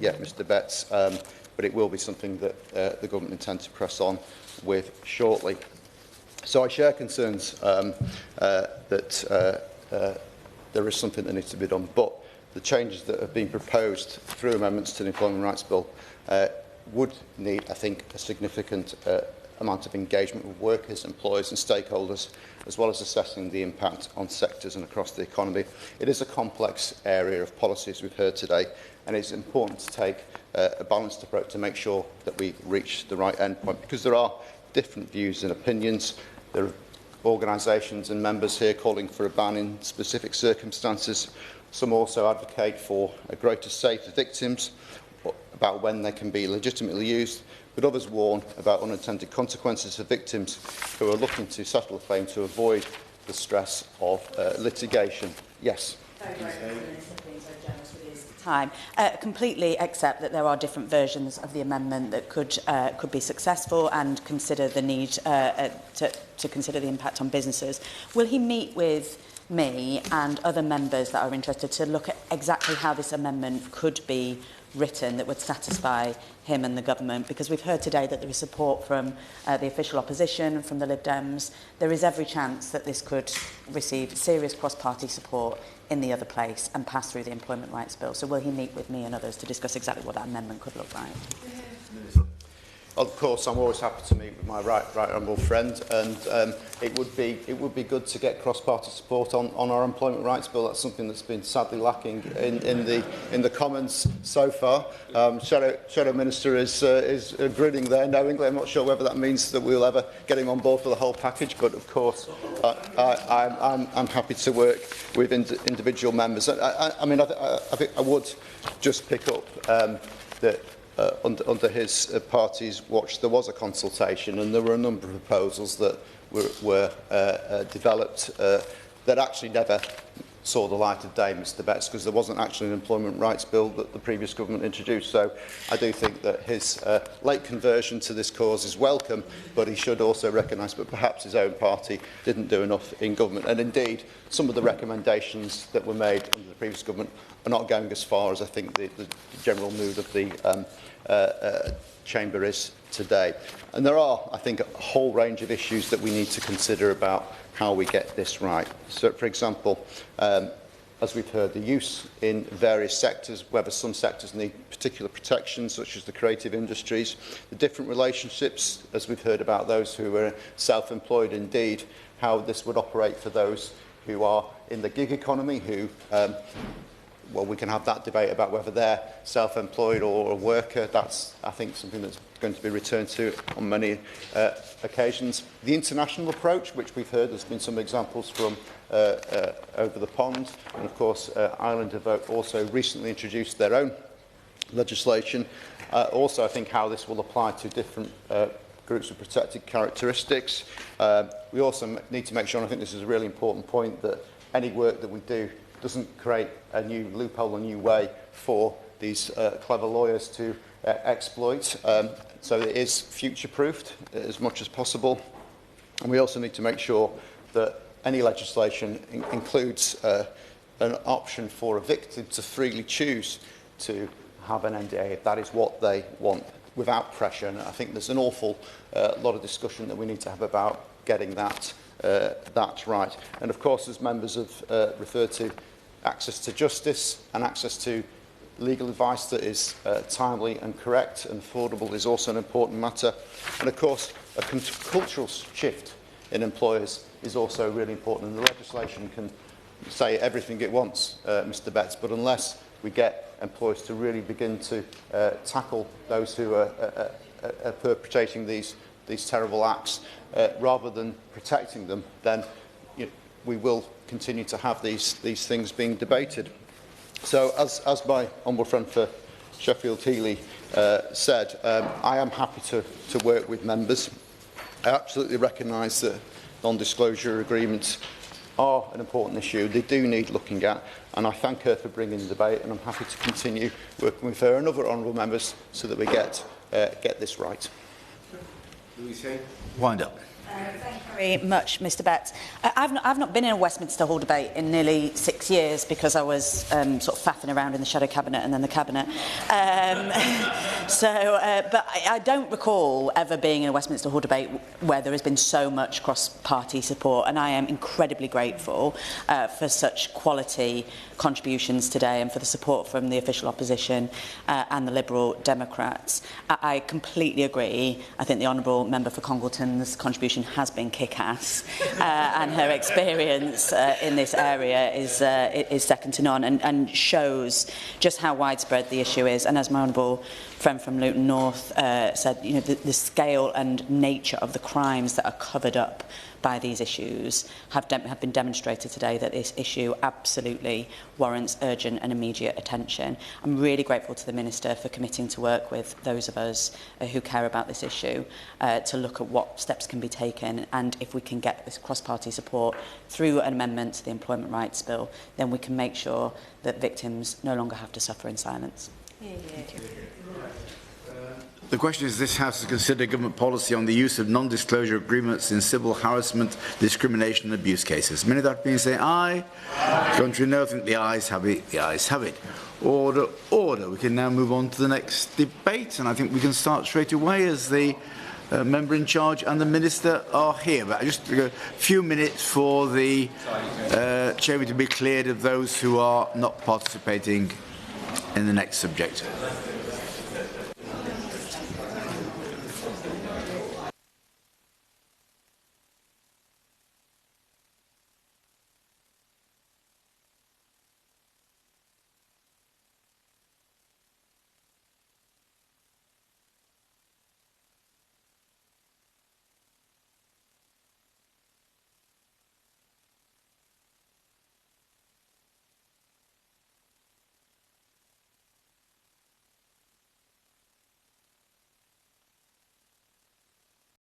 yet, Mr Betts, but it will be something that the government intends to press on with shortly. So I share concerns that there is something that needs to be done, but the changes that have been proposed through amendments to the Employment Rights Bill would need, I think, a significant amount of engagement with workers, employers and stakeholders, as well as assessing the impact on sectors and across the economy. It is a complex area of policy, as we've heard today, and it's important to take a balanced approach to make sure that we reach the right endpoint, because there are different views and opinions. There are organisations and members here calling for a ban in specific circumstances. Some also advocate for a greater safety for victims about when they can be legitimately used, but others warn about unintended consequences for victims who are looking to settle a claim to avoid the stress of litigation. Yes. Time. Completely accept that there are different versions of the amendment that could be successful, and consider the need to consider the impact on businesses. Will he meet with me and other members that are interested to look at exactly how this amendment could be written that would satisfy him and the government? Because we've heard today that there is support from the official opposition, from the Lib Dems. There is every chance that this could receive serious cross-party support in the other place and pass through the Employment Rights Bill. So will he meet with me and others to discuss exactly what that amendment could look like? of course, I'm always happy to meet with my right honourable friend, and it would be good to get cross-party support on our employment rights bill. That's something that's been sadly lacking in the Commons so far. Shadow Minister is grinning there knowingly. I'm not sure whether that means that we'll ever get him on board for the whole package, but of course I'm happy to work with individual members. I mean, I think I would just pick up that under his party's watch there was a consultation, and there were a number of proposals that were developed that actually never saw the light of day, Mr Betts, because there wasn't actually an employment rights bill that the previous government introduced. So I do think that his late conversion to this cause is welcome, but he should also recognise that perhaps his own party didn't do enough in government. And indeed, some of the recommendations that were made under the previous government are not going as far as I think the general mood of the Chamber is today. And there are, I think, a whole range of issues that we need to consider about how we get this right. So, for example, as we've heard, the use in various sectors, whether some sectors need particular protections, such as the creative industries, the different relationships, as we've heard about those who are self-employed, indeed, how this would operate for those who are in the gig economy, who well, we can have that debate about whether they're self-employed or a worker. That's, I think, something that's going to be returned to on many occasions. The international approach, which we've heard, there's been some examples from over the pond. And, of course, Ireland have also recently introduced their own legislation. Also, I think how this will apply to different groups of protected characteristics. We also need to make sure, and I think this is a really important point, that any work that we do doesn't create a new loophole, a new way for these clever lawyers to exploit. So it is future-proofed as much as possible. And we also need to make sure that any legislation includes an option for a victim to freely choose to have an NDA if that is what they want, without pressure. And I think there's an awful lot of discussion that we need to have about getting that right. And of course, as members have referred to, access to justice and access to legal advice that is timely and correct and affordable is also an important matter. And of course, a cultural shift in employers is also really important. And the legislation can say everything it wants, Mr Betts, but unless we get employers to really begin to tackle those who are perpetrating these terrible acts, rather than protecting them, then we will continue to have these things being debated. So, as my honourable friend for Sheffield Heeley said, I am happy to work with members. I absolutely recognise that non-disclosure agreements are an important issue. They do need looking at, and I thank her for bringing the debate, and I'm happy to continue working with her and other honourable members so that we get this right. Wind up. Thank you very much, Mr Betts. I've not been in a Westminster Hall debate in nearly 6 years because I was sort of faffing around in the shadow cabinet and then the cabinet. But I don't recall ever being in a Westminster Hall debate where there has been so much cross-party support, and I am incredibly grateful for such quality contributions today and for the support from the official opposition and the Liberal Democrats. I completely agree. I think the Honourable Member for Congleton's contribution has been kick-ass, and her experience in this area is second to none, and shows just how widespread the issue is. And as my honourable friend from Luton North said, you know, the scale and nature of the crimes that are covered up by these issues have been demonstrated today, that this issue absolutely warrants urgent and immediate attention. I'm really grateful to the Minister for committing to work with those of us who care about this issue to look at what steps can be taken, and if we can get this cross-party support through an amendment to the Employment Rights Bill, then we can make sure that victims no longer have to suffer in silence. Thank you. The question is, this House has considered government policy on the use of non-disclosure agreements in civil harassment, discrimination and abuse cases. Many that have been saying aye. Contrary no, I think the ayes have it. The ayes have it. Order, order. We can now move on to the next debate, and I think we can start straight away as the member in charge and the Minister are here. But just a few minutes for the Chamber to be cleared of those who are not participating in the next subject.